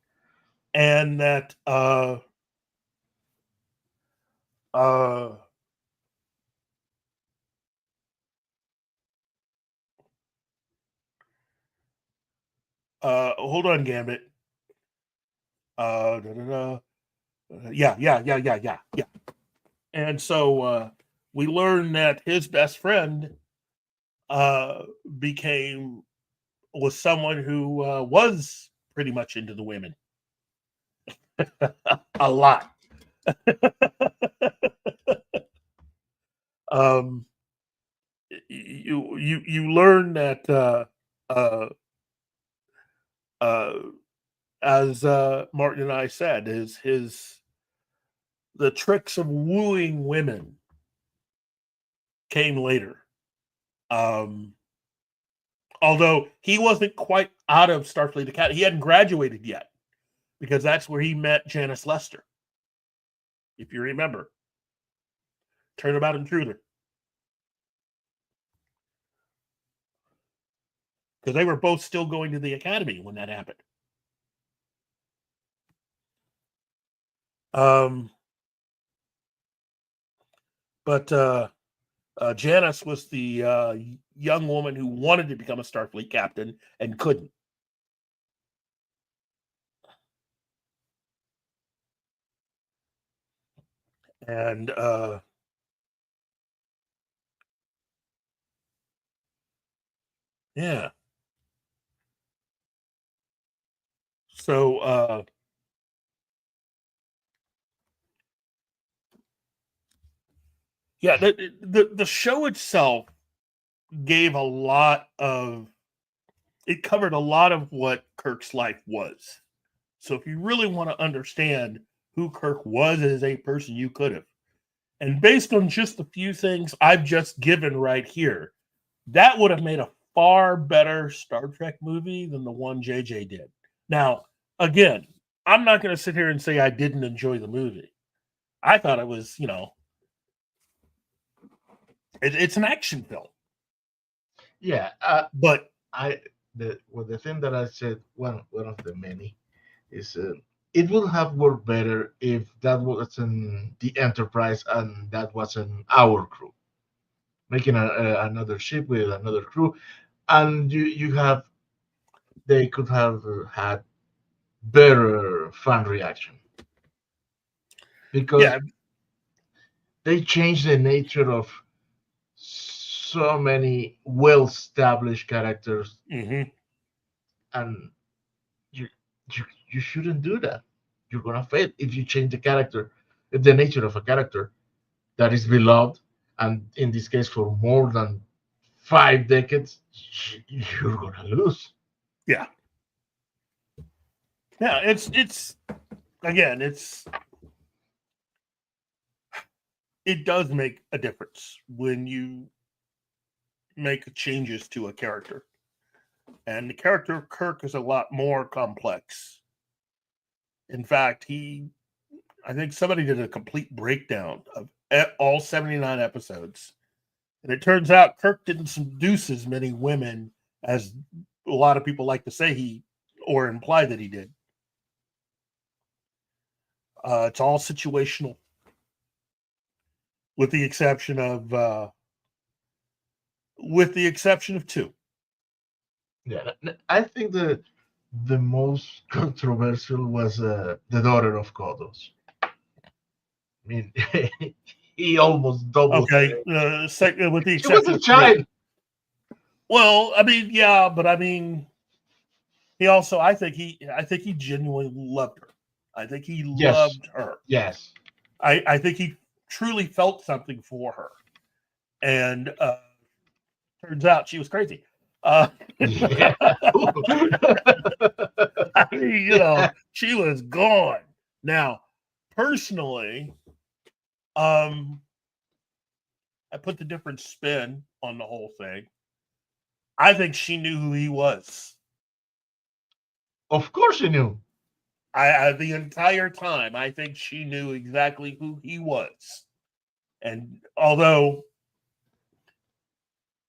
S5: that hold on, Gambit. Yeah. And so we learned that his best friend was someone who was pretty much into the women. A lot. You learn that as Martin and I said, his The tricks of wooing women came later. Although he wasn't quite out of Starfleet Academy. He hadn't graduated yet, because that's where he met Janice Lester. If you remember. Turnabout Intruder. Because they were both still going to the academy when that happened. But Janice was the young woman who wanted to become a Starfleet captain and couldn't. And yeah. So yeah, the show itself gave a lot of, it covered a lot of what Kirk's life was. So if you really want to understand who Kirk was as a person, you could have. And based on just the few things I've just given right here, that would have made a far better Star Trek movie than the one JJ did. Now, again, I'm not going to sit here and say I didn't enjoy the movie. I thought it was, it's an action film.
S6: Yeah,
S5: but
S6: the thing that I said, one of the many, is it would have worked better if that wasn't the Enterprise and that wasn't our crew, making another ship with another crew, and they could have had better fan reaction, because they changed the nature of so many well-established characters, and you shouldn't do that. You're gonna fail if you change the nature of a character that is beloved, and in this case for more than 5 decades. You're gonna lose.
S5: Yeah, it's again, it does make a difference when you make changes to a character. And the character of Kirk is a lot more complex. In fact, I think somebody did a complete breakdown of all 79 episodes. And it turns out Kirk didn't seduce as many women as a lot of people like to say or imply that he did. It's all situational, with the exception of 2.
S6: Yeah, I think the most controversial was the daughter of Kodos. I mean, he almost doubled.
S5: Okay, with the exception,
S6: she was a child.
S5: Well, I mean, yeah, but I mean, he also, I think he genuinely loved her. I think he loved her.
S6: Yes.
S5: I think he truly felt something for her, and turns out she was crazy. I mean, she was gone. Now, personally, I put the different spin on the whole thing. I think she knew who he was.
S6: Of course she knew.
S5: The entire time, I think she knew exactly who he was. And although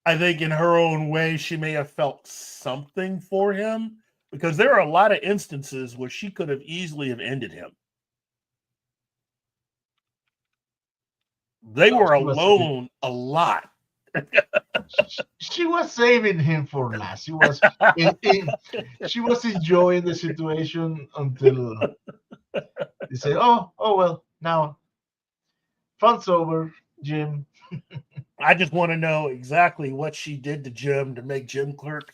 S5: I think in her own way, she may have felt something for him, because there are a lot of instances where she could have easily have ended him. They were alone a lot.
S6: She was saving him for last. She was enjoying the situation until they say, "Oh well, now fun's over, Jim."
S5: I just want to know exactly what she did to Jim to make Jim Clerk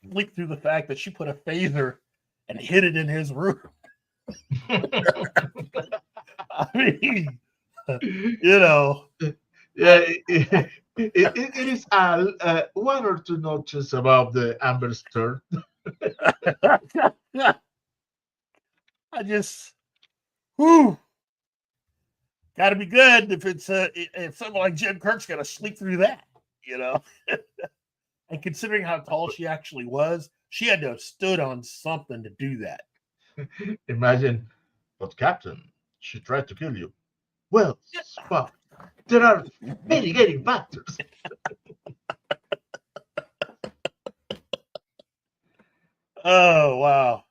S5: leap through the fact that she put a phaser and hid it in his room. I mean,
S6: Yeah, it is one or two notches above the Amber Stern.
S5: I just, whew. got to be good if someone like Jen Kirk's got to sleep through that, you know. And considering how tall she actually was, she had to have stood on something to do that.
S6: Imagine, but Captain, she tried to kill you. Well, Spock, there are mitigating factors.
S5: Oh, wow.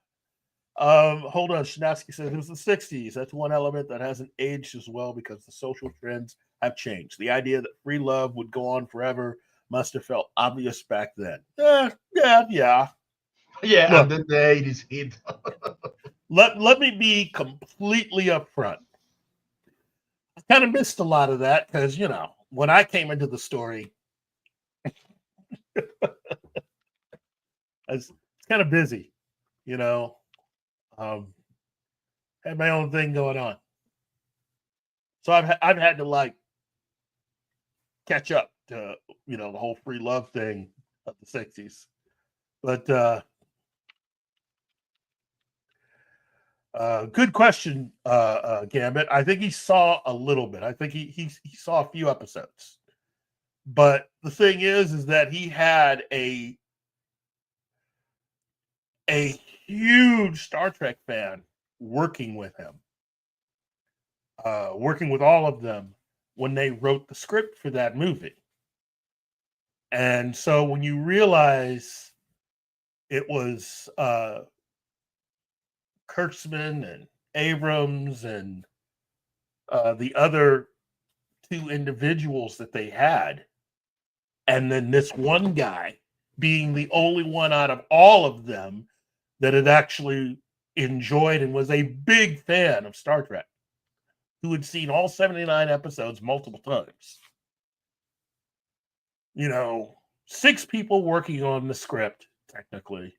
S5: Hold on. Shinowski says it was the 60s. That's one element that hasn't aged as well because the social trends have changed. The idea that free love would go on forever must have felt obvious back then. Yeah.
S6: Yeah,
S5: Look,
S6: and then the 80s hit.
S5: let me be completely upfront. I kind of missed a lot of that because, you know, when I came into the story, I was kind of busy, you know. Had my own thing going on, so I've had to like catch up to, you know, the whole free love thing of the 60s. But good question, Gambit. I think he saw a little bit. I think he saw a few episodes. But the thing is that he had a huge Star Trek fan working with him, working with all of them when they wrote the script for that movie. And so when you realize it was Kurtzman and Abrams and the other two individuals that they had, and then this one guy being the only one out of all of them that had actually enjoyed and was a big fan of Star Trek, who had seen all 79 episodes multiple times. You know, 6 people working on the script, technically,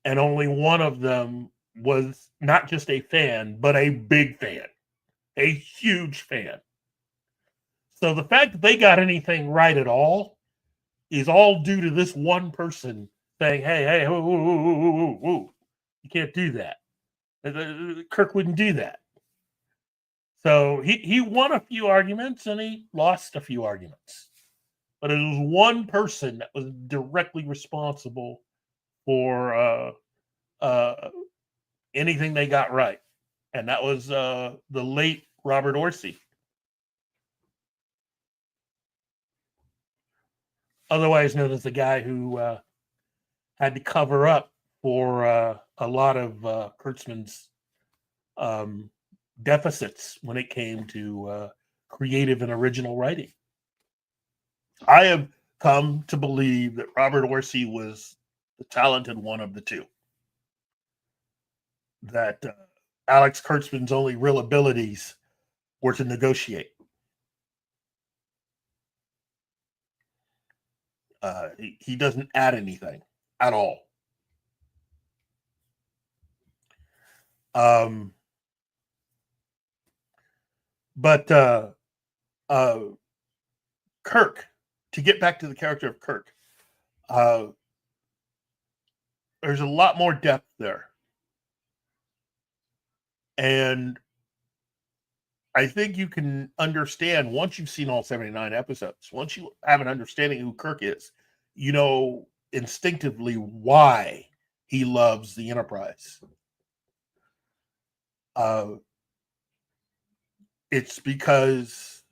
S5: and only one of them was not just a fan, but a big fan, a huge fan. So the fact that they got anything right at all is all due to this one person saying, hey, whoa, you can't do that. Kirk wouldn't do that. So he won a few arguments and he lost a few arguments. But it was one person that was directly responsible for anything they got right. And that was the late Robert Orci. Otherwise known as the guy who had to cover up for a lot of Kurtzman's deficits when it came to creative and original writing. I have come to believe that Robert Orci was the talented one of the two. That Alex Kurtzman's only real abilities were to negotiate. He doesn't add anything at all. But Kirk, to get back to the character of Kirk, there's a lot more depth there. And I think you can understand once you've seen all 79 episodes, once you have an understanding of who Kirk is, you know instinctively why he loves the Enterprise. It's because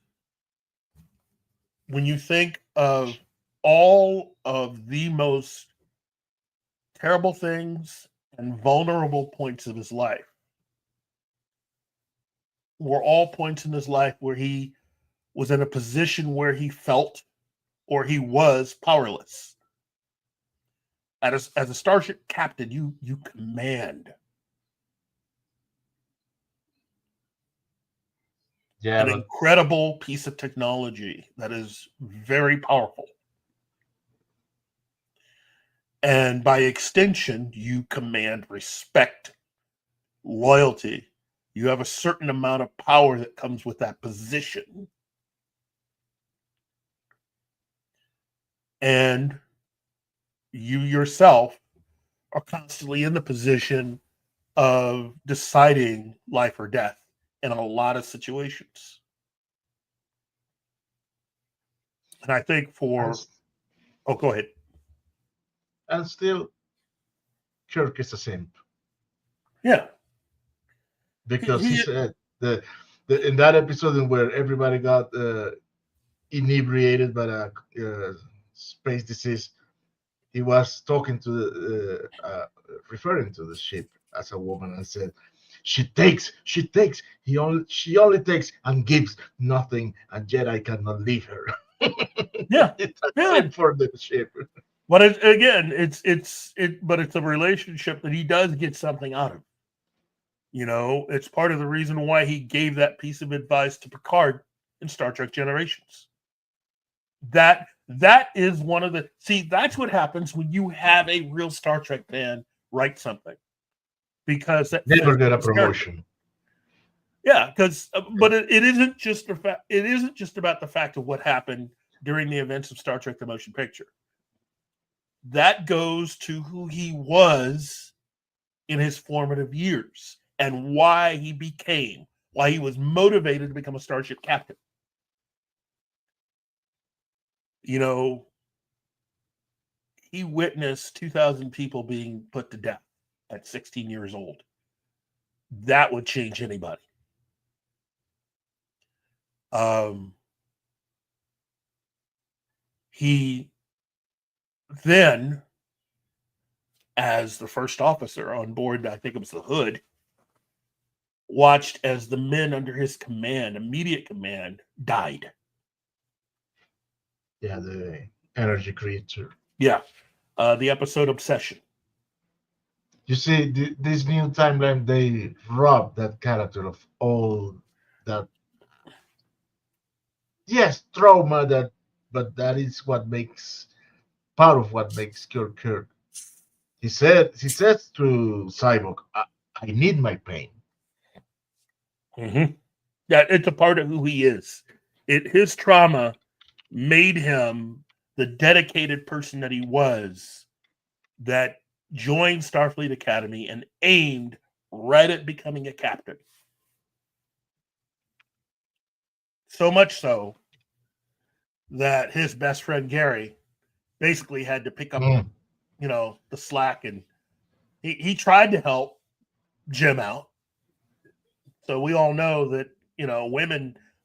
S5: when you think of all of the most terrible things and vulnerable points of his life, were all points in his life where he was in a position where he felt or he was powerless. As a starship captain, you command an incredible piece of technology that is very powerful. And by extension, you command respect, loyalty. You have a certain amount of power that comes with that position. And you yourself are constantly in the position of deciding life or death in a lot of situations. And I think for... Oh, go ahead.
S6: And still, Kirk is a simp.
S5: Yeah.
S6: Because he said the in that episode in where everybody got inebriated by a space disease, he was talking to the referring to the ship as a woman and said, she takes, she only takes and gives nothing, and Jedi cannot leave her.
S5: Yeah.
S6: It's a simp for the ship.
S5: But but it's a relationship that he does get something out of. You know, it's part of the reason why he gave that piece of advice to Picard in Star Trek Generations. That is one of the... See, that's what happens when you have a real Star Trek fan write something. Because that
S6: never get a promotion.
S5: Yeah, because but it isn't just the fact. It isn't just about the fact of what happened during the events of Star Trek: The Motion Picture. That goes to who he was in his formative years and why he was motivated to become a starship captain. You know, he witnessed 2,000 people being put to death at 16 years old. That would change anybody. He then, as the first officer on board, I think it was the Hood, watched as the men under his command, immediate command, died.
S6: Yeah, the energy creature.
S5: Yeah. The episode Obsession.
S6: You see, this new timeline, they rob that character of all that. Yes, trauma, but that is what makes part of what makes Kirk Kirk. He says to Cyborg, I need my pain.
S5: Mm-hmm. Yeah, it's a part of who he is. His trauma made him the dedicated person that he was, that joined Starfleet Academy and aimed right at becoming a captain. So much so that his best friend Gary basically had to pick up, the slack, and he tried to help Jim out. So we all know that,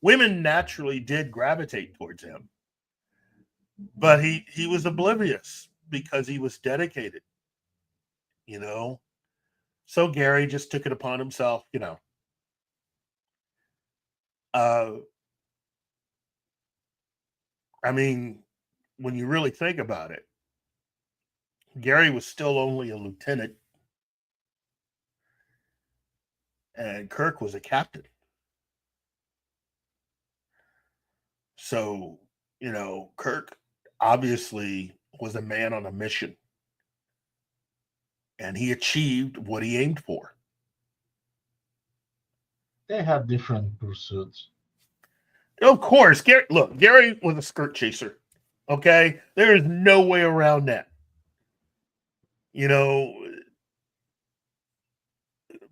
S5: women naturally did gravitate towards him. But he was oblivious because he was dedicated, So Gary just took it upon himself, I mean, when you really think about it, Gary was still only a lieutenant and Kirk was a captain. So, Kirk obviously was a man on a mission. And he achieved what he aimed for.
S6: They have different pursuits.
S5: Of course, Gary was a skirt chaser. Okay? There is no way around that.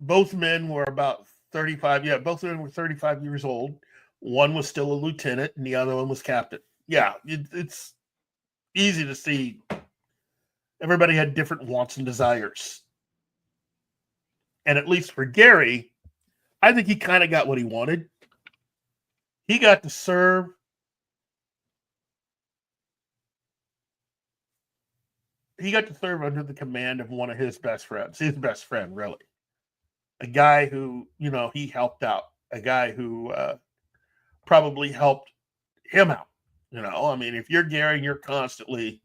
S5: Both men were about 35. Yeah, both men were 35 years old. One was still a lieutenant and the other one was captain. Yeah, it's easy to see. Everybody had different wants and desires. And at least for Gary, I think he kind of got what he wanted. He got to serve under the command of one of his best friends, really. A guy who, he helped out. A guy who probably helped him out. If you're Gary and you're constantly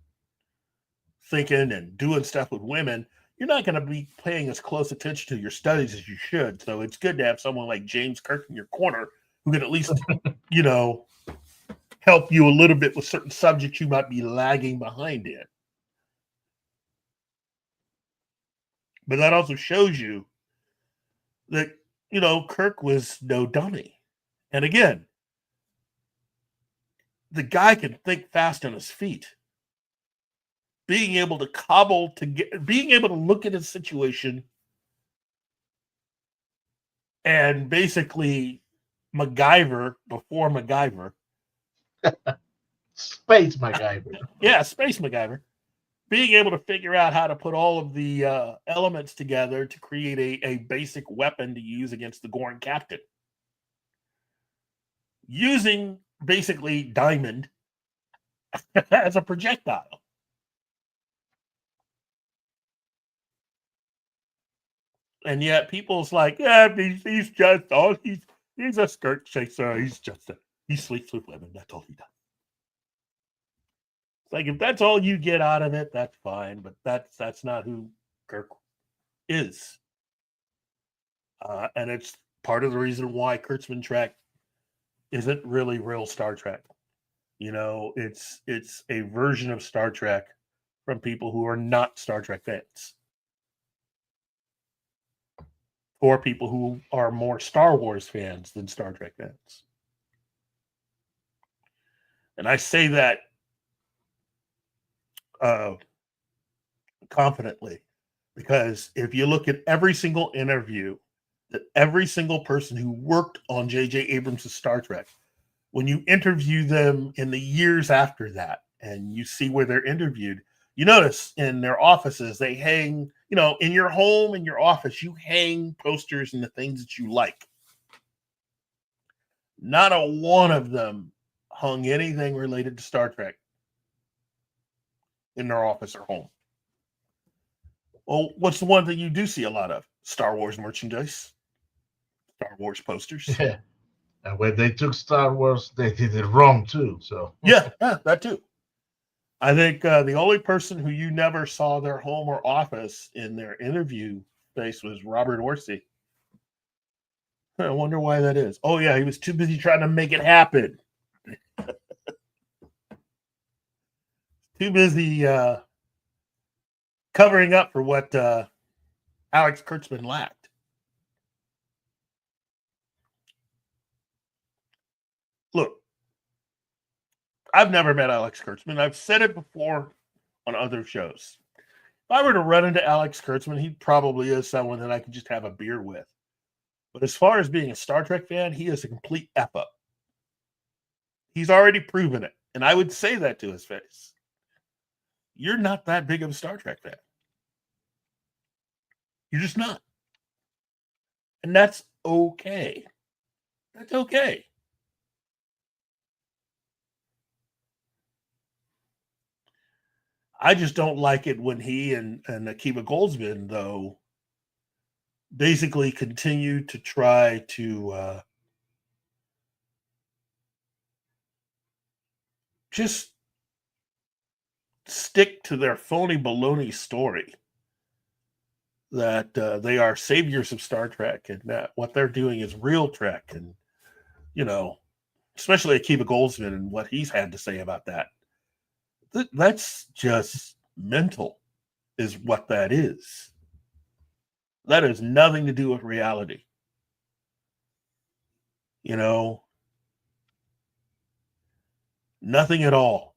S5: thinking and doing stuff with women, you're not going to be paying as close attention to your studies as you should. So it's good to have someone like James Kirk in your corner who can at least, help you a little bit with certain subjects you might be lagging behind in. But that also shows you that, Kirk was no dummy. And again, the guy can think fast on his feet. Being able to look at a situation and basically MacGyver before MacGyver.
S6: Space MacGyver.
S5: Yeah, Space MacGyver. Being able to figure out how to put all of the elements together to create a basic weapon to use against the Gorn captain. Using basically diamond as a projectile. And yet people's like, yeah, he's a skirt chaser. He sleeps with women. That's all he does. It's like, if that's all you get out of it, that's fine. But that's not who Kirk is. And it's part of the reason why Kurtzman Trek isn't really real Star Trek. You know, it's a version of Star Trek from people who are not Star Trek fans. Or people who are more Star Wars fans than Star Trek fans. And I say that confidently, because if you look at every single interview that every single person who worked on J.J. Abrams' Star Trek, when you interview them in the years after that, and you see where they're interviewed, you notice in their offices, they hang, you know, in your home, in your office, you hang posters and the things that you like. Not a one of them hung anything related to Star Trek in their office or home. Well, what's the one thing you do see a lot of? Star Wars merchandise, Star Wars posters.
S6: Yeah. And when they took Star Wars, they did it wrong too. So
S5: yeah, that too. I think the only person who you never saw their home or office in their interview space was Robert Orsi. I wonder why that is. Oh, yeah, he was too busy trying to make it happen. Too busy covering up for what Alex Kurtzman lacked. Look, I've never met Alex Kurtzman. I've said it before on other shows. If I were to run into Alex Kurtzman, he probably is someone that I could just have a beer with. But as far as being a Star Trek fan, he is a complete F-up. He's already proven it. And I would say that to his face. You're not that big of a Star Trek fan. You're just not. And that's okay. That's okay. I just don't like it when he and Akiva Goldsman, though, basically continue to try to just stick to their phony baloney story that they are saviors of Star Trek and that what they're doing is real Trek. And, you know, especially Akiva Goldsman and what he's had to say about that. That's just mental, is what that is. That has nothing to do with reality. You know, nothing at all.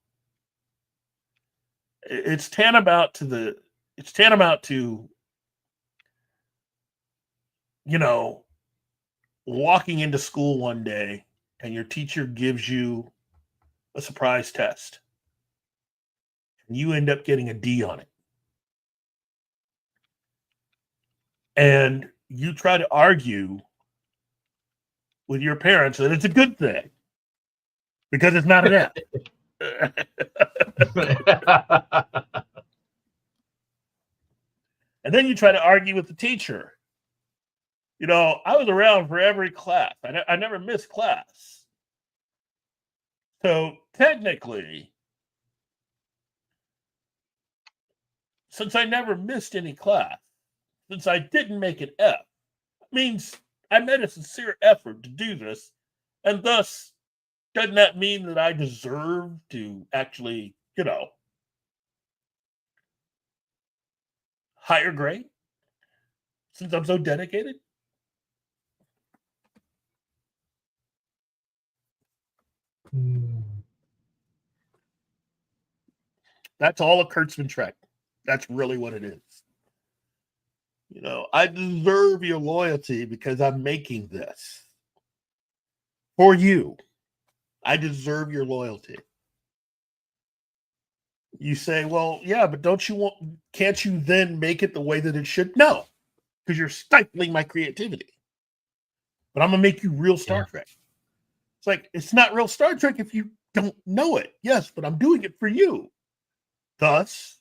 S5: It's tantamount to, you know, walking into school one day and your teacher gives you a surprise test. And you end up getting a D on it. And you try to argue with your parents that it's a good thing because it's not an F. And then you try to argue with the teacher. You know, I was around for every class. I never missed class. So technically, since I never missed any class, since I didn't make an F, means I made a sincere effort to do this, and thus, doesn't that mean that I deserve to actually, you know, higher grade? Since I'm so dedicated? That's all a Kurtzman Trek. That's really what it is. You know, I deserve your loyalty because I'm making this for you. I deserve your loyalty. You say, well, yeah, but can't you then make it the way that it should? No, because you're stifling my creativity. But I'm going to make you real Star Trek. It's like, it's not real Star Trek if you don't know it. Yes, but I'm doing it for you. Thus,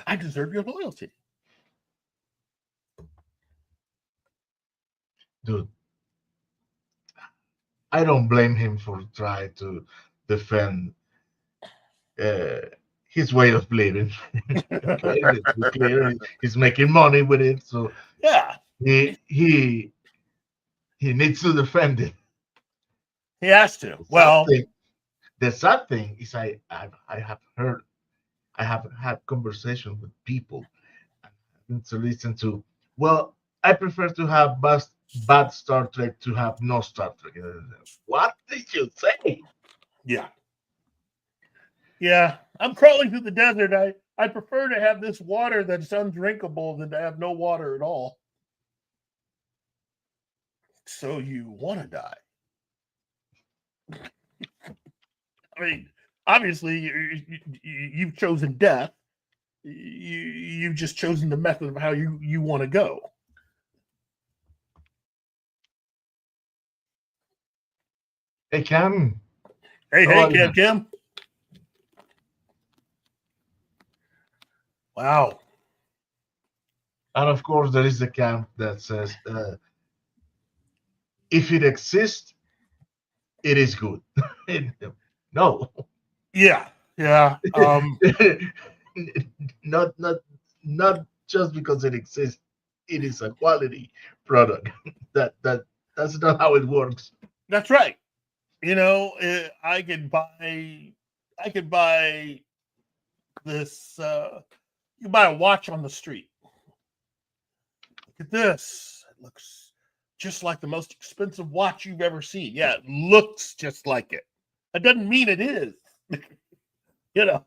S5: I deserve your loyalty.
S6: Dude, I don't blame him for trying to defend his way of living. Okay, let's be clear. He's making money with it, so
S5: Yeah,
S6: he needs to defend it.
S5: he has to.
S6: The sad thing is I have had conversations with people to listen to. Well, I prefer to have bad Star Trek to have no Star Trek. What did you say?
S5: Yeah. Yeah, I'm crawling through the desert. I prefer to have this water that's undrinkable than to have no water at all. So you want to die? I mean, obviously, you've chosen death. You've just chosen the method of how you want to go.
S6: Hey, Cam.
S5: Hey, Kim. Wow.
S6: And of course, there is the camp that says, if it exists, it is good. No.
S5: Yeah.
S6: Not just because it exists, it is a quality product. That's not how it works.
S5: That's right. You know, I could buy this. You buy a watch on the street. Look at this. It looks just like the most expensive watch you've ever seen. Yeah, it looks just like it. That doesn't mean it is. You know,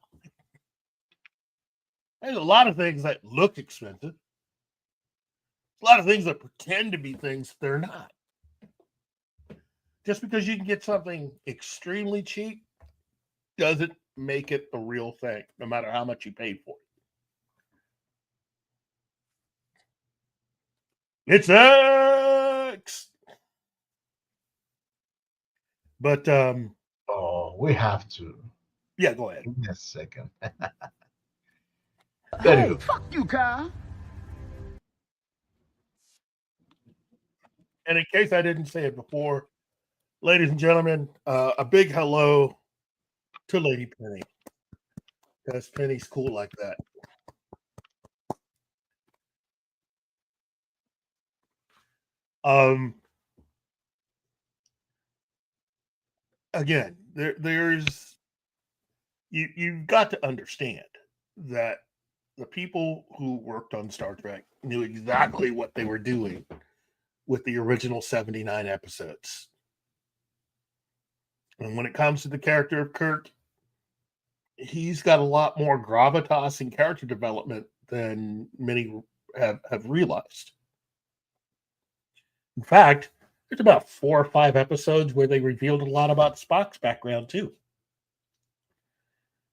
S5: there's a lot of things that look expensive. A lot of things that pretend to be things they're not. Just because you can get something extremely cheap doesn't make it the real thing, no matter how much you paid for it. It's X. But
S6: we have to.
S5: Yeah, go ahead.
S6: Give me a second.
S8: Hey, fuck you, Kyle.
S5: And in case I didn't say it before, ladies and gentlemen, a big hello to Lady Penny. Because Penny's cool like that. Again, there's you've got to understand that the people who worked on Star Trek knew exactly what they were doing with the original 79 episodes. And when it comes to the character of Kirk, he's got a lot more gravitas and character development than many have realized. In fact, there's about 4 or 5 episodes where they revealed a lot about Spock's background too.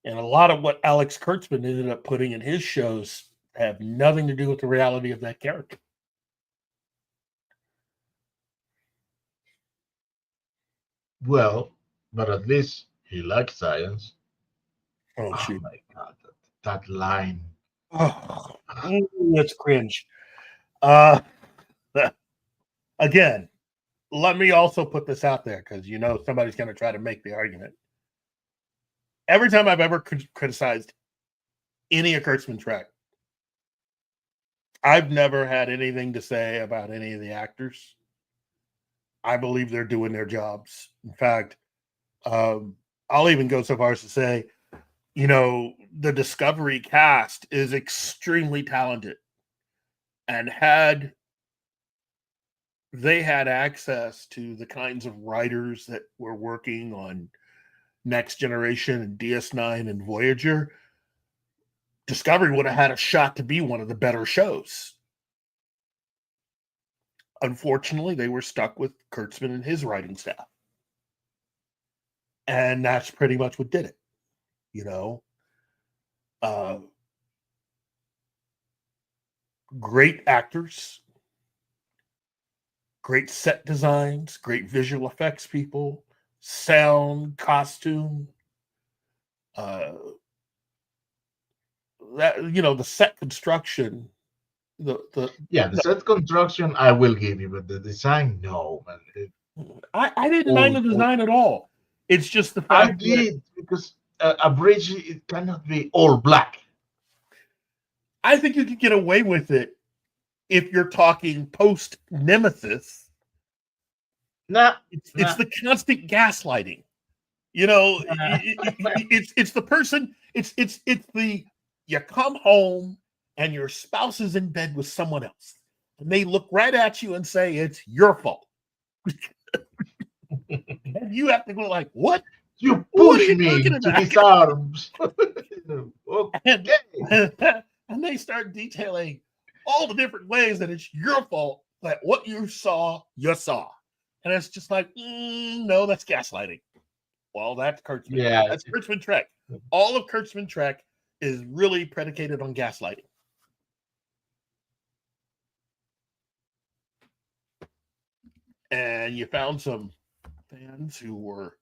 S5: And a lot of what Alex Kurtzman ended up putting in his shows have nothing to do with the reality of that character.
S6: Well, but at least he likes science.
S5: Oh, shoot.
S6: My God, that line.
S5: Oh, that's cringe. Again, let me also put this out there because you know somebody's going to try to make the argument. Every time I've ever criticized any of Kurtzman track, I've never had anything to say about any of the actors. I believe they're doing their jobs. In fact, I'll even go so far as to say, you know, the Discovery cast is extremely talented. And had they had access to the kinds of writers that were working on Next Generation and DS9 and Voyager, Discovery would have had a shot to be one of the better shows. Unfortunately, they were stuck with Kurtzman and his writing staff. And that's pretty much what did it. You know, great actors, great set designs, great visual effects people, sound, costume, that, you know, the set construction, the
S6: set construction I will give you, but the design, no, man.
S5: I didn't mind the design at all. It's just the
S6: I
S5: fact
S6: did, because a bridge, it cannot be all black.
S5: I think you could get away with it if you're talking post Nemesis. It's the constant gaslighting. You know, it's the person. It's the, you come home and your spouse is in bed with someone else, and they look right at you and say it's your fault. And you have to go like, what?
S6: You push me to his arms.
S5: Okay. And they start detailing all the different ways that it's your fault that what you saw. And it's just like, no, that's gaslighting. Well, that's Kurtzman.
S6: Yeah.
S5: That's Kurtzman Trek. All of Kurtzman Trek is really predicated on gaslighting. And you found some fans who were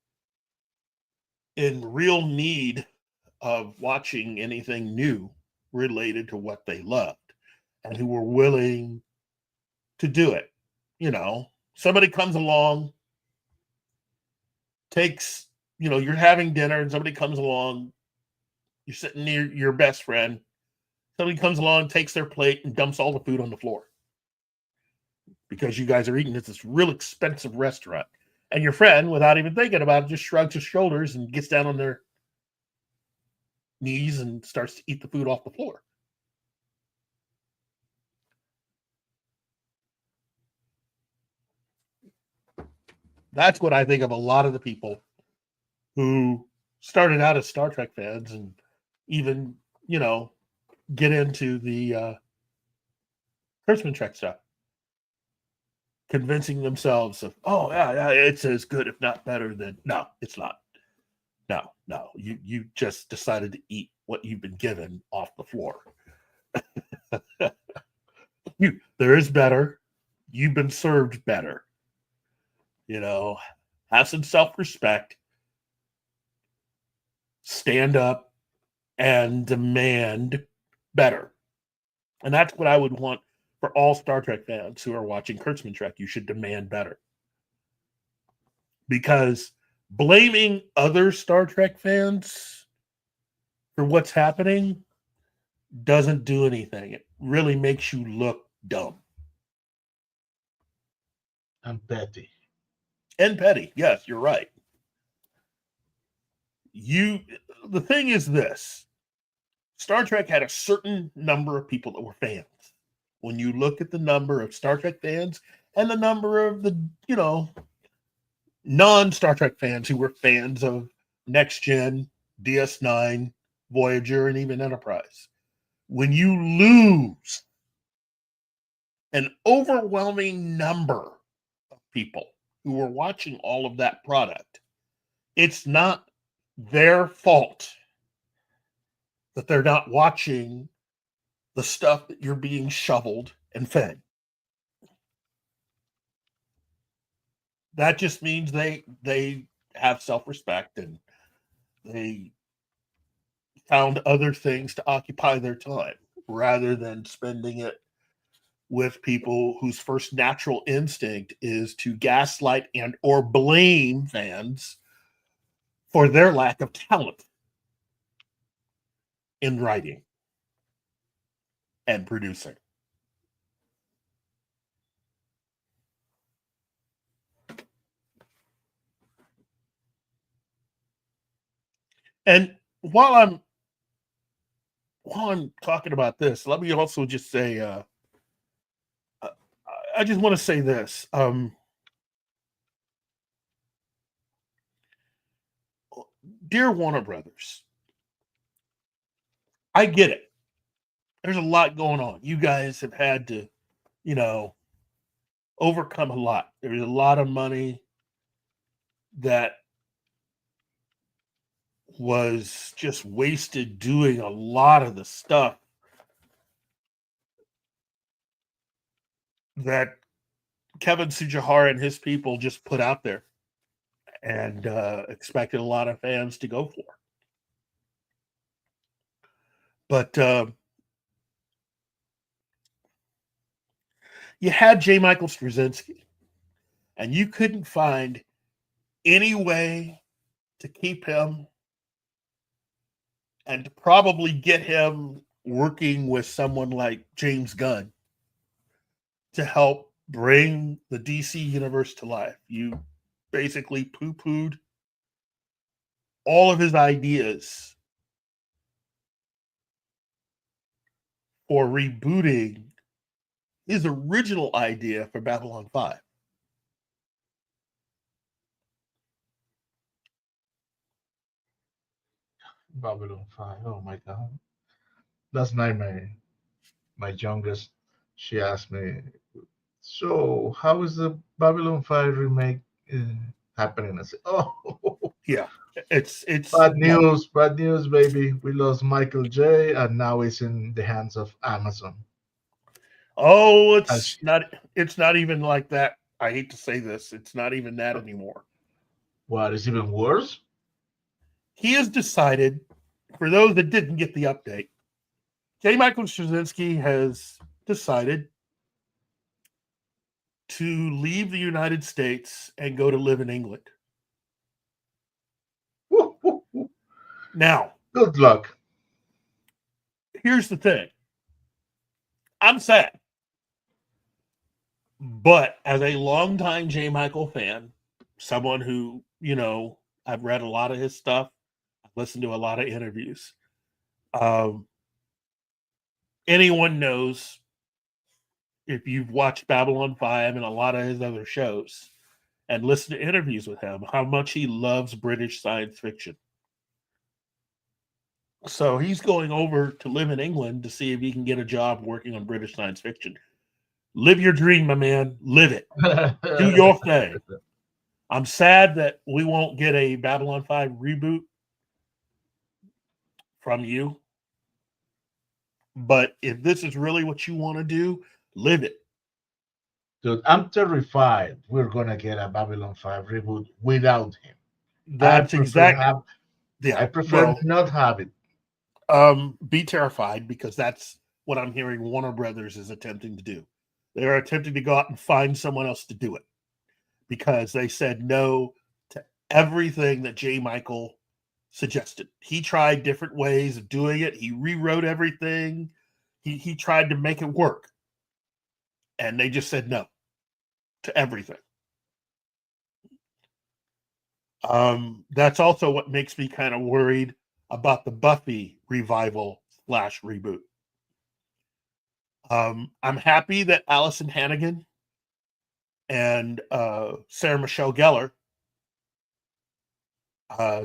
S5: in real need of watching anything new related to what they loved, and who were willing to do it. You know, somebody comes along, takes, you know, you're having dinner and somebody comes along, you're sitting near your best friend, somebody comes along, takes their plate and dumps all the food on the floor because you guys are eating at this real expensive restaurant. And your friend, without even thinking about it, just shrugs his shoulders and gets down on their knees and starts to eat the food off the floor. That's what I think of a lot of the people who started out as Star Trek fans and even, you know, get into the Kurtzman Trek stuff. Convincing themselves of, oh, yeah, it's as good, if not better than, no, it's not. No, you just decided to eat what you've been given off the floor. There is better. You've been served better. You know, have some self-respect, stand up and demand better. And that's what I would want for all Star Trek fans who are watching Kurtzman Trek. You should demand better. Because blaming other Star Trek fans for what's happening doesn't do anything. It really makes you look dumb.
S6: And petty.
S5: And petty. Yes, you're right. The thing is this. Star Trek had a certain number of people that were fans. When you look at the number of Star Trek fans and the number of the, you know, non-Star Trek fans who were fans of Next Gen, DS9, Voyager, and even Enterprise. When you lose an overwhelming number of people who were watching all of that product, it's not their fault that they're not watching the stuff that you're being shoveled and fed. That just means they have self-respect and they found other things to occupy their time rather than spending it with people whose first natural instinct is to gaslight and or blame fans for their lack of talent in writing and producing. And while I'm talking about this, let me also just say, I just want to say this. Dear Warner Brothers, I get it. there's a lot going on. You guys have had to, you know, overcome a lot. There's a lot of money that was just wasted doing a lot of the stuff that Kevin Tsujihara and his people just put out there and expected a lot of fans to go for. But you had J. Michael Straczynski, and you couldn't find any way to keep him and to probably get him working with someone like James Gunn to help bring the DC universe to life. You basically poo-pooed all of his ideas for rebooting his original idea for Babylon 5.
S6: Babylon 5. Oh my God. Last night, my youngest, she asked me, so how is the Babylon 5 remake happening? I said, oh,
S5: Yeah, it's
S6: bad news, baby. We lost Michael J, and now it's in the hands of Amazon.
S5: Oh,
S6: As-
S5: it's not even like that. I hate to say this. It's not even that anymore.
S6: What is even worse?
S5: He has decided, for those that didn't get the update, J. Michael Straczynski has decided to leave the United States and go to live in England.
S6: Woo, woo, woo.
S5: Now,
S6: Good luck.
S5: here's the thing. I'm sad. But as a longtime J. Michael fan, someone who, you know, I've read a lot of his stuff, I've listened to a lot of interviews. Anyone knows, if you've watched Babylon 5 and a lot of his other shows and listened to interviews with him, how much he loves British science fiction. So he's going over to live in England to see if he can get a job working on British science fiction. Live your dream, my man. Live it. Do your thing. I'm sad that we won't get a Babylon 5 reboot from you. But if this is really what you want to do, live it.
S6: Dude, I'm terrified we're gonna get a Babylon 5 reboot without him.
S5: That's exactly.
S6: I prefer not have it.
S5: Be terrified, because that's what I'm hearing Warner Brothers is attempting to do. They are attempting to go out and find someone else to do it, because they said no to everything that J. Michael suggested. He tried different ways of doing it. He rewrote everything. He tried to make it work. And they just said no to everything. That's also what makes me kind of worried about the Buffy revival / reboot. I'm happy that Allison Hannigan and Sarah Michelle Gellar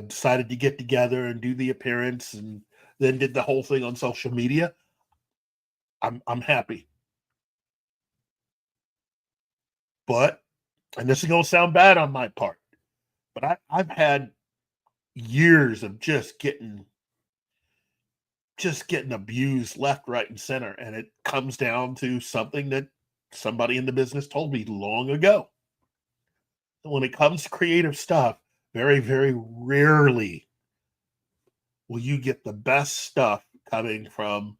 S5: decided to get together and do the appearance, and then did the whole thing on social media. I'm happy. But, and this is going to sound bad on my part, but I've had years of just getting abused left, right, and center. And it comes down to something that somebody in the business told me long ago. When it comes to creative stuff, very, very rarely will you get the best stuff coming from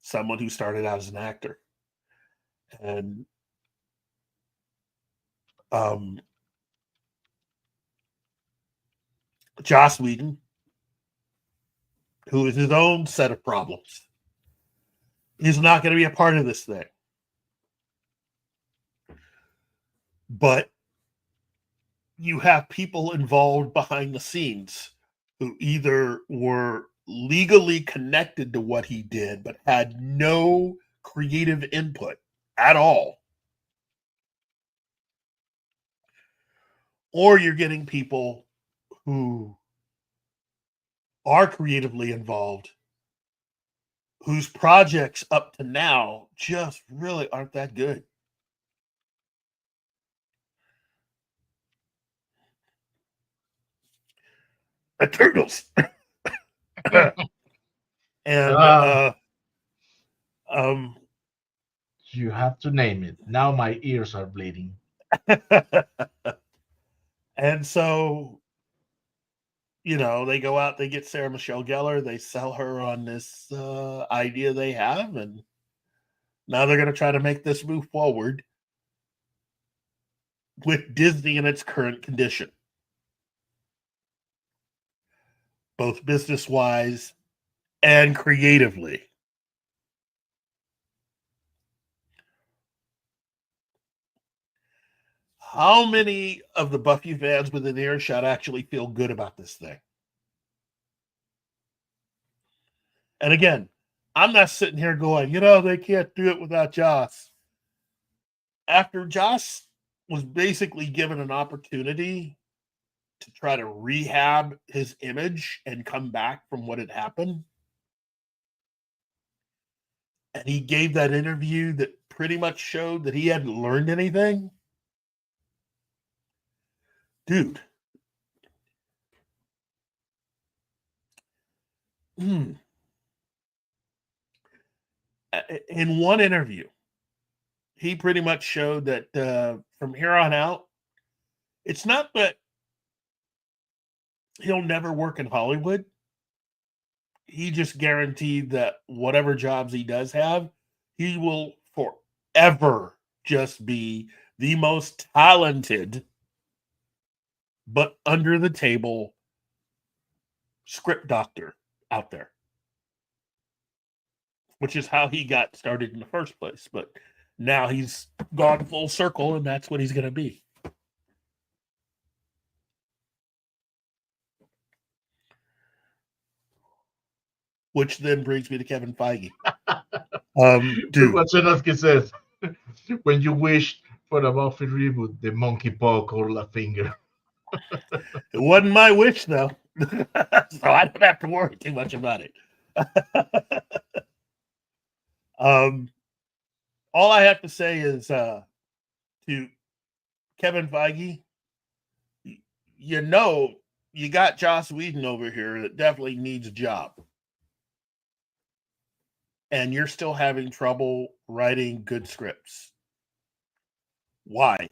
S5: someone who started out as an actor. And Joss Whedon, who is his own set of problems, he's not going to be a part of this thing. But you have people involved behind the scenes who either were legally connected to what he did, but had no creative input at all. Or you're getting people who are creatively involved whose projects up to now just really aren't that good. The Turtles. And
S6: You have to name it. Now my ears are bleeding.
S5: and so, you know, they go out, they get Sarah Michelle Gellar, they sell her on this idea they have, and now they're going to try to make this move forward with Disney in its current condition, both business-wise and creatively. How many of the Buffy fans within earshot actually feel good about this thing? And again, I'm not sitting here going, you know, they can't do it without Joss. After Joss was basically given an opportunity to try to rehab his image and come back from what had happened, and he gave that interview that pretty much showed that he hadn't learned anything. Dude. In one interview, he pretty much showed that from here on out, it's not that he'll never work in Hollywood. He just guaranteed that whatever jobs he does have, he will forever just be the most talented but under the table script doctor out there, which is how he got started in the first place. But now he's gone full circle, and that's what he's going to be. Which then brings me to Kevin Feige. Dude,
S6: What Chernowski says, when you wished for a Buffy reboot, the monkey paw called a finger.
S5: It wasn't my wish, though. So I don't have to worry too much about it. All I have to say is to Kevin Feige, you know, you got Joss Whedon over here that definitely needs a job. And you're still having trouble writing good scripts. Why?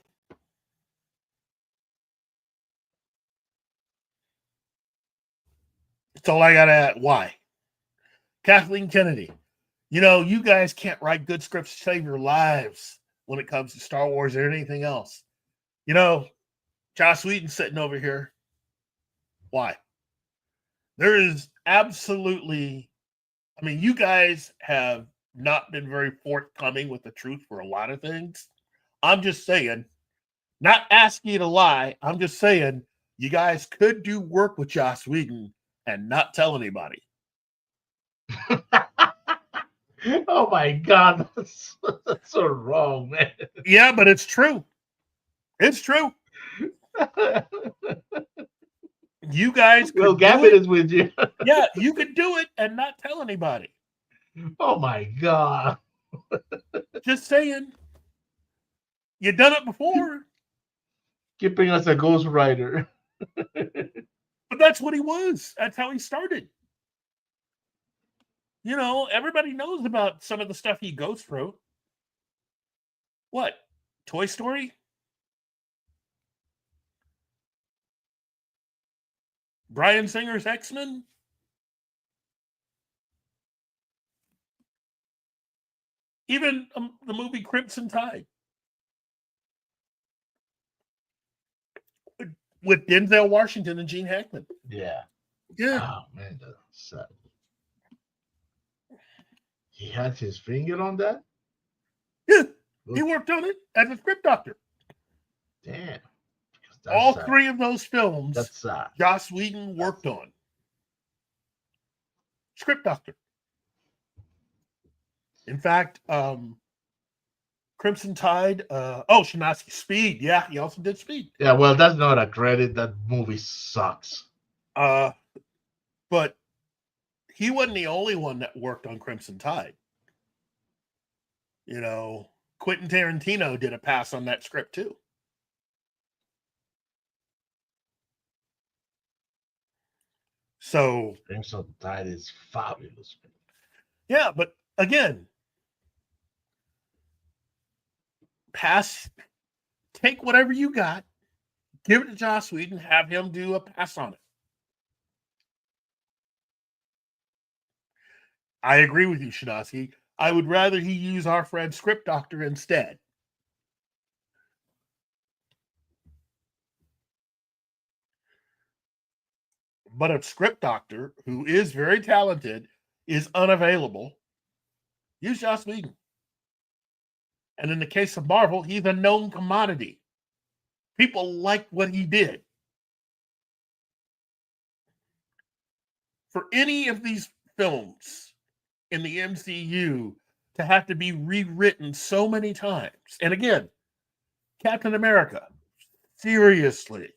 S5: That's all I got to add. Why? Kathleen Kennedy. You know, you guys can't write good scripts to save your lives when it comes to Star Wars or anything else. You know, Joss Whedon sitting over here. Why? There is absolutely, I mean, you guys have not been very forthcoming with the truth for a lot of things. I'm just saying, not asking you to lie. I'm just saying, you guys could do work with Joss Whedon and not tell anybody.
S6: Oh my God, that's so wrong, man.
S5: Yeah, but it's true. It's true. You guys could
S6: Well, Gavin is with you.
S5: Yeah, you could do it and not tell anybody.
S6: Oh my God.
S5: Just saying. You done it before.
S6: Keeping us a ghostwriter.
S5: But that's what he was. That's how he started. You know, everybody knows about some of the stuff he ghost wrote. What? Toy Story? Bryan Singer's X-Men? Even the movie Crimson Tide. With Denzel Washington and Gene Hackman.
S6: Yeah.
S5: Yeah.
S6: Oh man, that's sad. He had his finger on that?
S5: Yeah. He worked on it as a script doctor.
S6: Damn.
S5: All three of those films,
S6: that's sad.
S5: Joss Whedon worked on. Script doctor. In fact, Crimson Tide, Shinasky, Speed. Yeah, he also did Speed.
S6: Yeah, well, that's not a credit. That movie sucks.
S5: But he wasn't the only one that worked on Crimson Tide. Quentin Tarantino did a pass on that script too. So
S6: Crimson Tide is fabulous.
S5: yeah, but again, take whatever you got, give it to Joss Whedon, have him do a pass on it. I agree with you, Shadowski. I would rather he use our friend Script Doctor instead. But if Script Doctor, who is very talented, is unavailable, use Joss Whedon. And in the case of Marvel, he's a known commodity. People like what he did. For any of these films in the MCU to have to be rewritten so many times, and again, Captain America, seriously,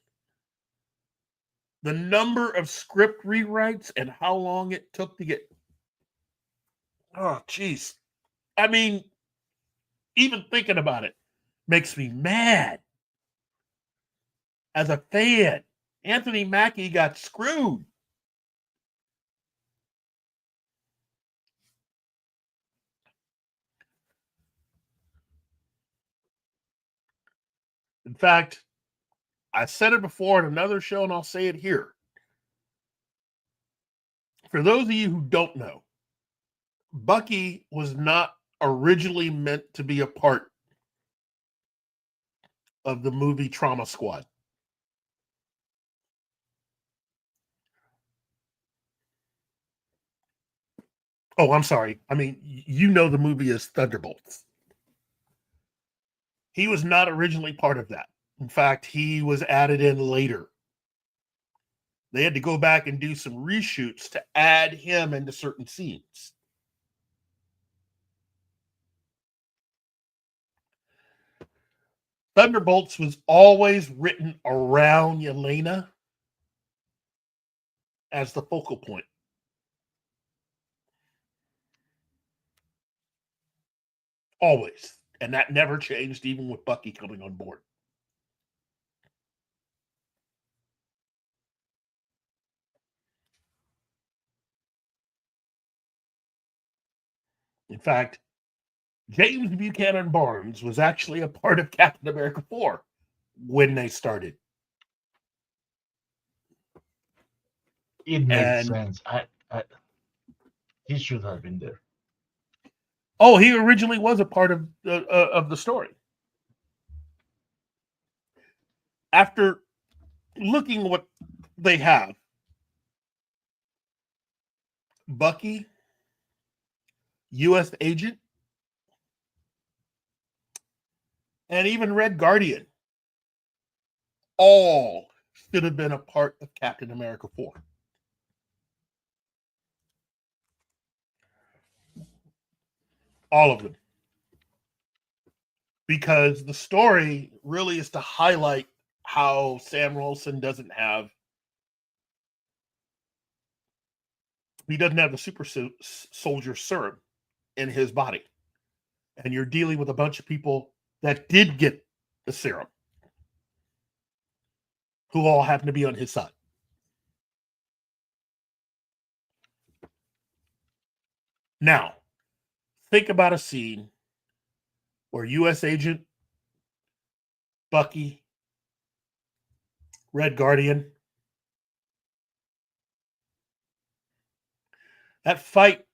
S5: the number of script rewrites and how long it took to get. Oh, jeez. I mean, even thinking about it makes me mad. As a fan, Anthony Mackie got screwed. In fact, I said it before in another show, and I'll say it here. For those of you who don't know, Bucky was not originally meant to be a part of the movie Trauma Squad. Oh, I'm sorry. I mean, the movie is Thunderbolts. He was not originally part of that. In fact, he was added in later. They had to go back and do some reshoots to add him into certain scenes. Thunderbolts was always written around Yelena as the focal point. Always. And that never changed, even with Bucky coming on board. In fact, James Buchanan Barnes was actually a part of Captain America 4 when they started.
S6: It makes sense. He should have been there.
S5: Oh, he originally was a part of the story. After looking what they have, Bucky, U.S. Agent, and even Red Guardian all should have been a part of Captain America 4. All of them. Because the story really is to highlight how Sam Wilson doesn't have the super soldier serum in his body. And you're dealing with a bunch of people that did get the serum, who all happen to be on his side. Now, think about a scene where U.S. Agent, Bucky, Red Guardian, that fight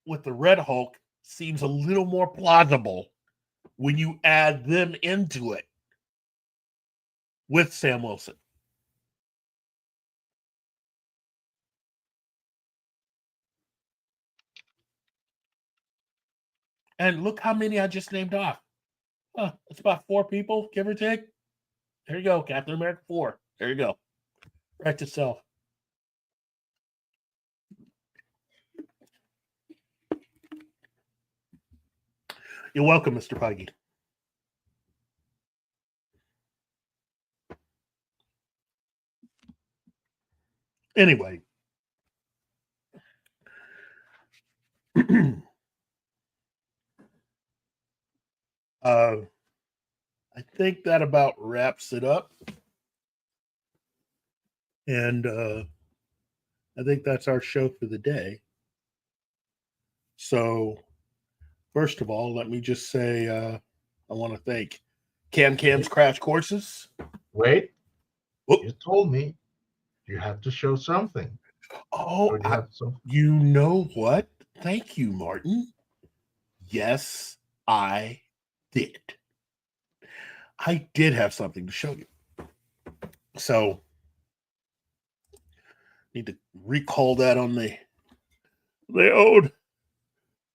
S5: with the Red Hulk seems a little more plausible when you add them into it with Sam Wilson. And look how many I just named off. It's about 4 people, give or take. There you go, Captain America 4. There you go. Right itself. You're welcome, Mr. Feige. Anyway, I think that about wraps it up. And I think that's our show for the day. So, first of all, let me just say I want to thank Cam's Crash Courses.
S6: Wait,
S5: Whoop.
S6: you told me you have to show something.
S5: Oh,
S6: Or you have some.
S5: you know what? Thank you, Martin. Yes, I did. I did have something to show you. So, need to recall that on the old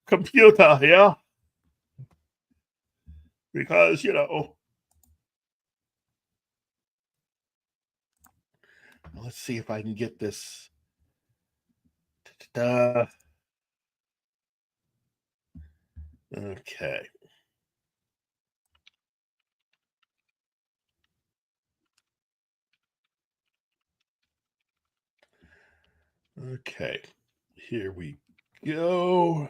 S5: computer, yeah? Because, let's see if I can get this. Okay. Okay. Here we go.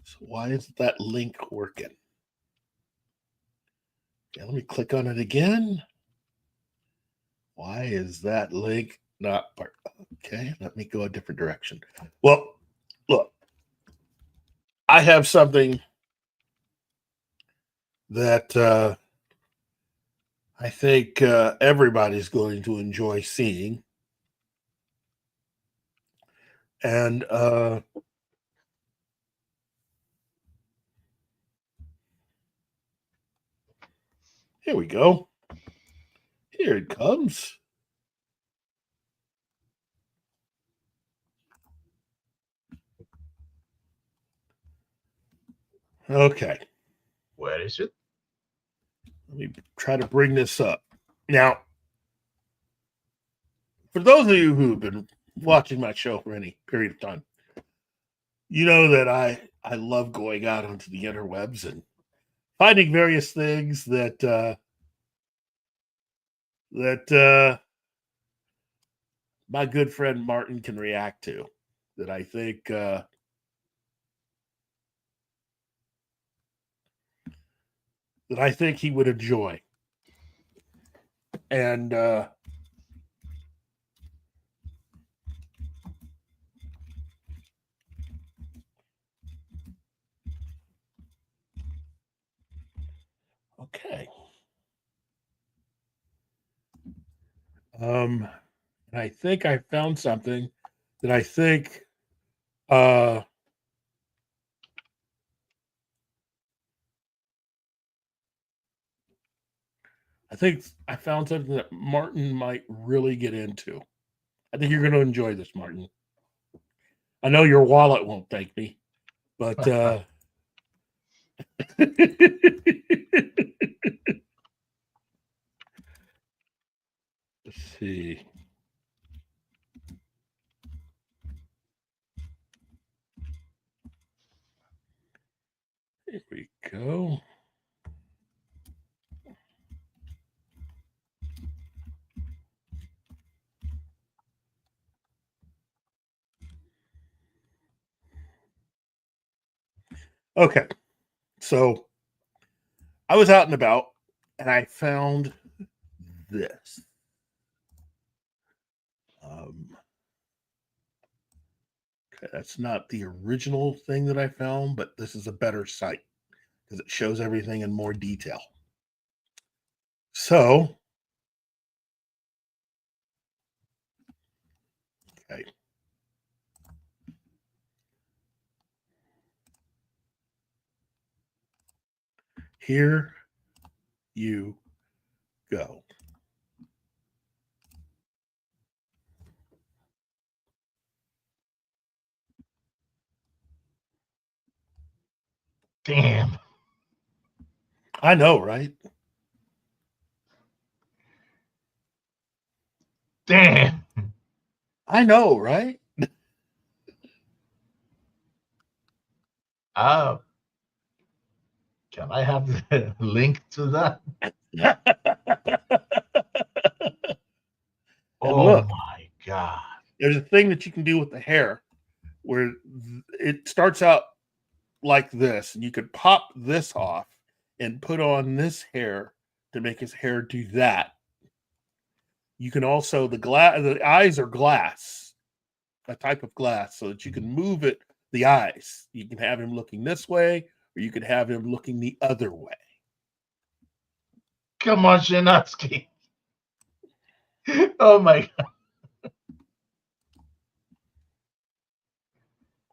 S5: So why isn't that link working? Okay, let me click on it again. Why is that link not part? Okay, let me go a different direction. Well, look, I have something that I think everybody's going to enjoy seeing. And here we go. Here it comes. Okay.
S6: Where is it?
S5: Let me try to bring this up. Now, for those of you who've been watching my show for any period of time, you know that I love going out onto the interwebs and finding various things that my good friend Martin can react to, that I think he would enjoy. And okay. And I think I found something that I think I think I found something that Martin might really get into. I think you're going to enjoy this, Martin. I know your wallet won't thank me, but let's see. Here we go. Okay, so I was out and about and I found this. Okay, that's not the original thing that I found, but this is a better site because it shows everything in more detail. So, okay. Here you go.
S6: Damn.
S5: I know, right?
S6: Damn.
S5: I know, right?
S6: Can I have the link to that?
S5: And
S6: Oh
S5: look,
S6: my God.
S5: there's a thing that you can do with the hair where it starts out like this, and you could pop this off and put on this hair to make his hair do that. You can also the eyes are glass, a type of glass, so that you can move it. The eyes, you can have him looking this way, or you could have him looking the other way.
S6: Come on, Shinatsky. Oh my God.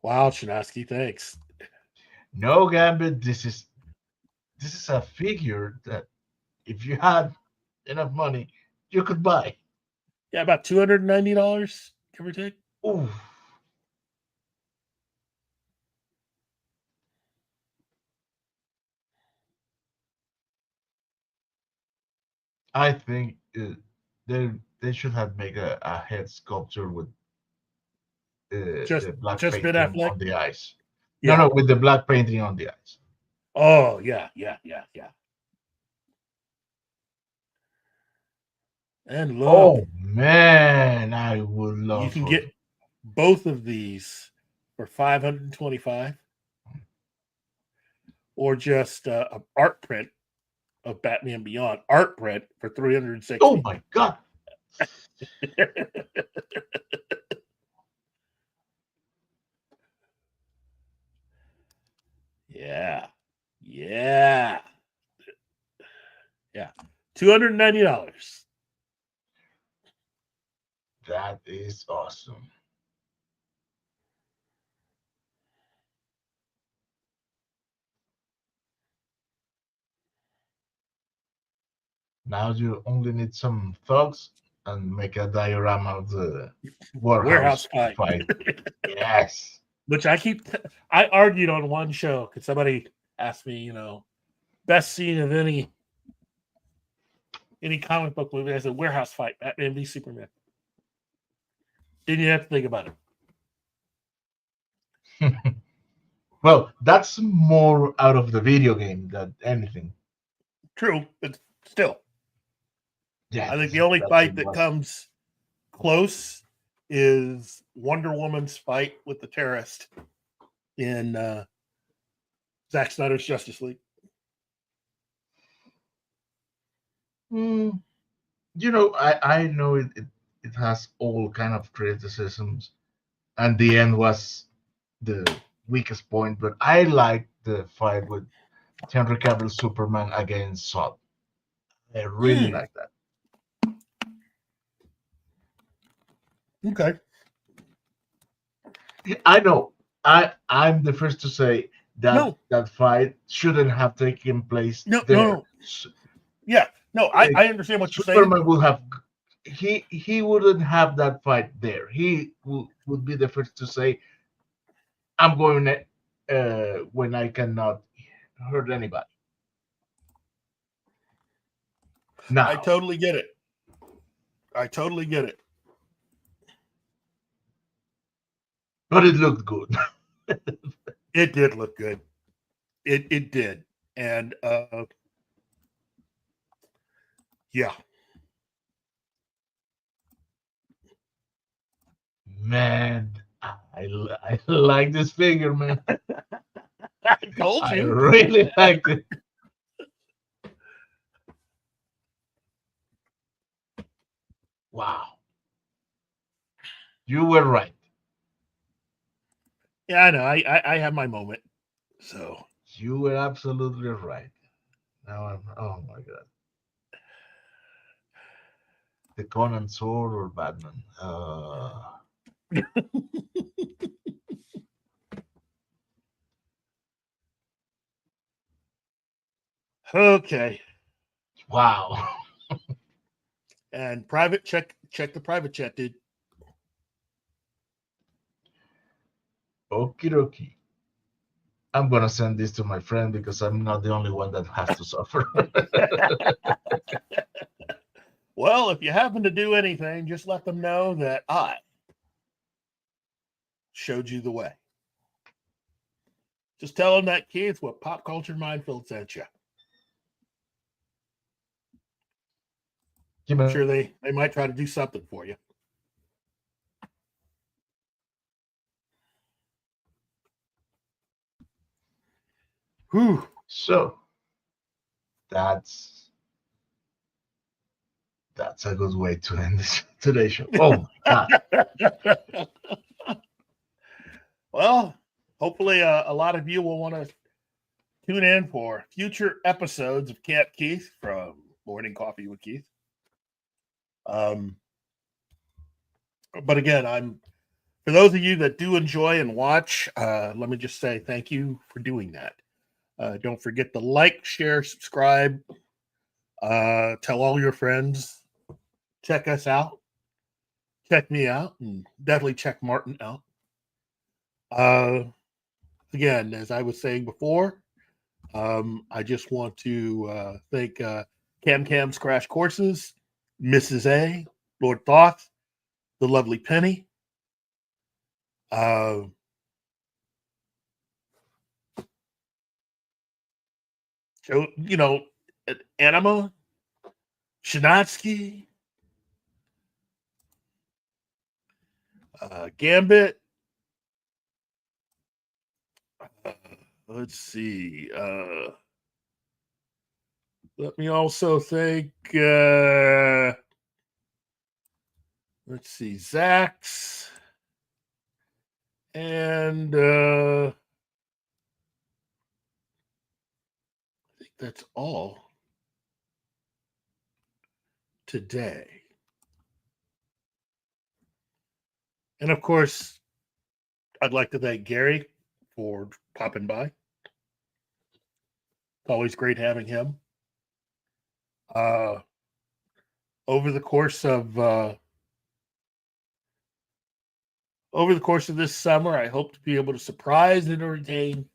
S5: Wow, Chinaski, thanks.
S6: No, Gambit, this is a figure that if you had enough money, you could buy.
S5: Yeah, about $290, give or take.
S6: Ooh. I think they should have made a head sculpture with
S5: Just
S6: the black
S5: Ben
S6: painting
S5: Affleck.
S6: on the eyes.
S5: Yeah.
S6: No, with the black painting on the eyes.
S5: Oh yeah. And look,
S6: Oh man, I would love.
S5: you can get both of these for $525, or just an art print of Batman Beyond art print for $360.
S6: Oh my God.
S5: Yeah. $290.
S6: That is awesome. Now you only need some thugs and make a diorama of the warehouse fight. Yes.
S5: Which I argued on one show because somebody asked me, best scene of any comic book movie. I said warehouse fight, Batman v Superman. Didn't you have to think about it?
S6: Well, that's more out of the video game than anything.
S5: True, but still.
S6: Yeah,
S5: I think the only fight that comes close is Wonder Woman's fight with the terrorist in Zack Snyder's Justice League.
S6: I know it has all kind of criticisms, and the end was the weakest point, but I like the fight with Henry Cavill Superman against Zod. I really like that.
S5: Okay.
S6: I know. I'm the first to say that that fight shouldn't have taken place there.
S5: No. Yeah. No, I understand what you're saying.
S6: Superman would have he wouldn't have that fight there. He would be the first to say, I'm going when I cannot hurt anybody. Now,
S5: I totally get it.
S6: But it looked good.
S5: It did look good. It did. And yeah.
S6: Man, I like this figure, man.
S5: I told you.
S6: I really liked it. Wow. You were right.
S5: Yeah, I know. I have my moment. So
S6: you were absolutely right. Now oh my God. The Conan sword or Batman?
S5: Okay.
S6: Wow.
S5: And private check the private chat, dude.
S6: Okie dokie. I'm gonna send this to my friend because I'm not the only one that has to suffer.
S5: Well, if you happen to do anything, just let them know that I showed you the way. Just tell them that Keith what Pop Culture Minefield sent you. I'm sure they might try to do something for you. Whew.
S6: So that's a good way to end today's show. Oh my God.
S5: Well, hopefully a lot of you will want to tune in for future episodes of Cat Keith from Morning Coffee with Keith. But again, for those of you that do enjoy and watch, let me just say thank you for doing that. Don't forget to like, share, subscribe, tell all your friends, check us out, check me out, and definitely check Martin out. Again, as I was saying before, I just want to thank Cam's Crash Courses, Mrs. A, Lord Thoth, the lovely Penny, Anima, Shinatsky, Gambit. Let's see. Let me also thank, let's see, Zax. And I think that's all today. And of course, I'd like to thank Gary for popping by. Always great having him. Over the course of this summer, I hope to be able to surprise and entertain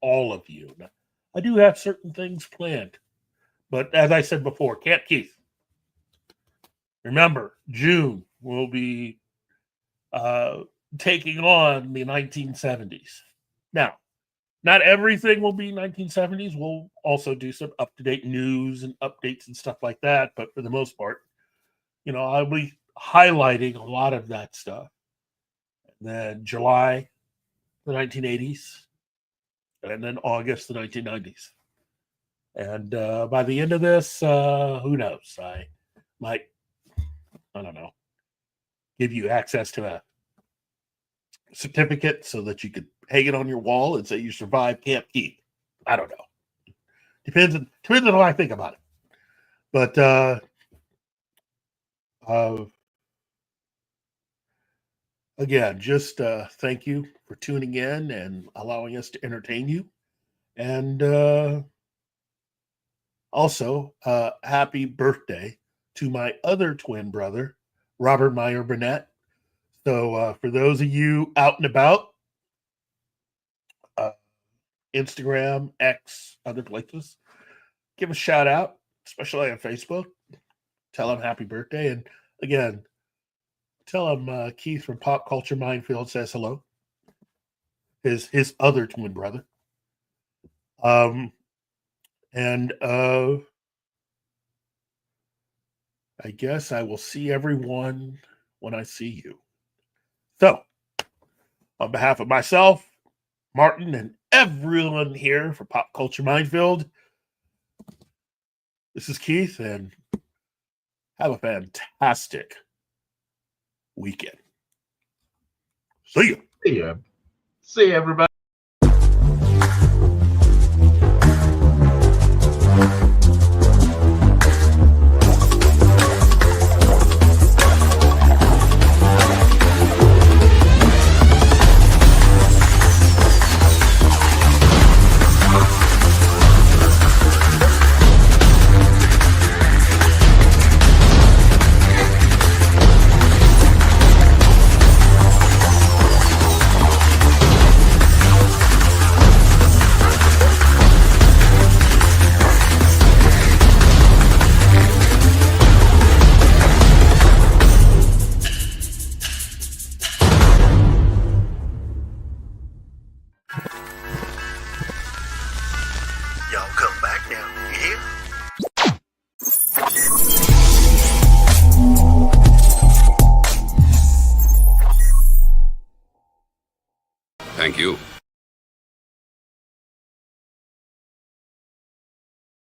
S5: all of you. Now, I do have certain things planned, but as I said before, Camp Keith. Remember, June will be taking on the 1970s. Now, not everything will be 1970s. We'll also do some up-to-date news and updates and stuff like that. But for the most part, I'll be highlighting a lot of that stuff. And then July, the 1980s, and then August, the 1990s. And by the end of this, who knows? I might, I don't know, give you access to a certificate so that you could hang it on your wall and say you survived Camp Keith. I don't know. Depends on how I think about it. But again, just thank you for tuning in and allowing us to entertain you. And also, happy birthday to my other twin brother, Robert Meyer Burnett. So for those of you out and about, Instagram, X, other places, give a shout out, especially on Facebook. Tell him happy birthday. And again, tell him Keith from Pop Culture Minefield says hello. His other twin brother. And I guess I will see everyone when I see you. So, on behalf of myself, Martin, and everyone here for Pop Culture Minefield, this is Keith, and have a fantastic weekend. See you.
S6: See you, everybody.
S8: Y'all come back now, you hear?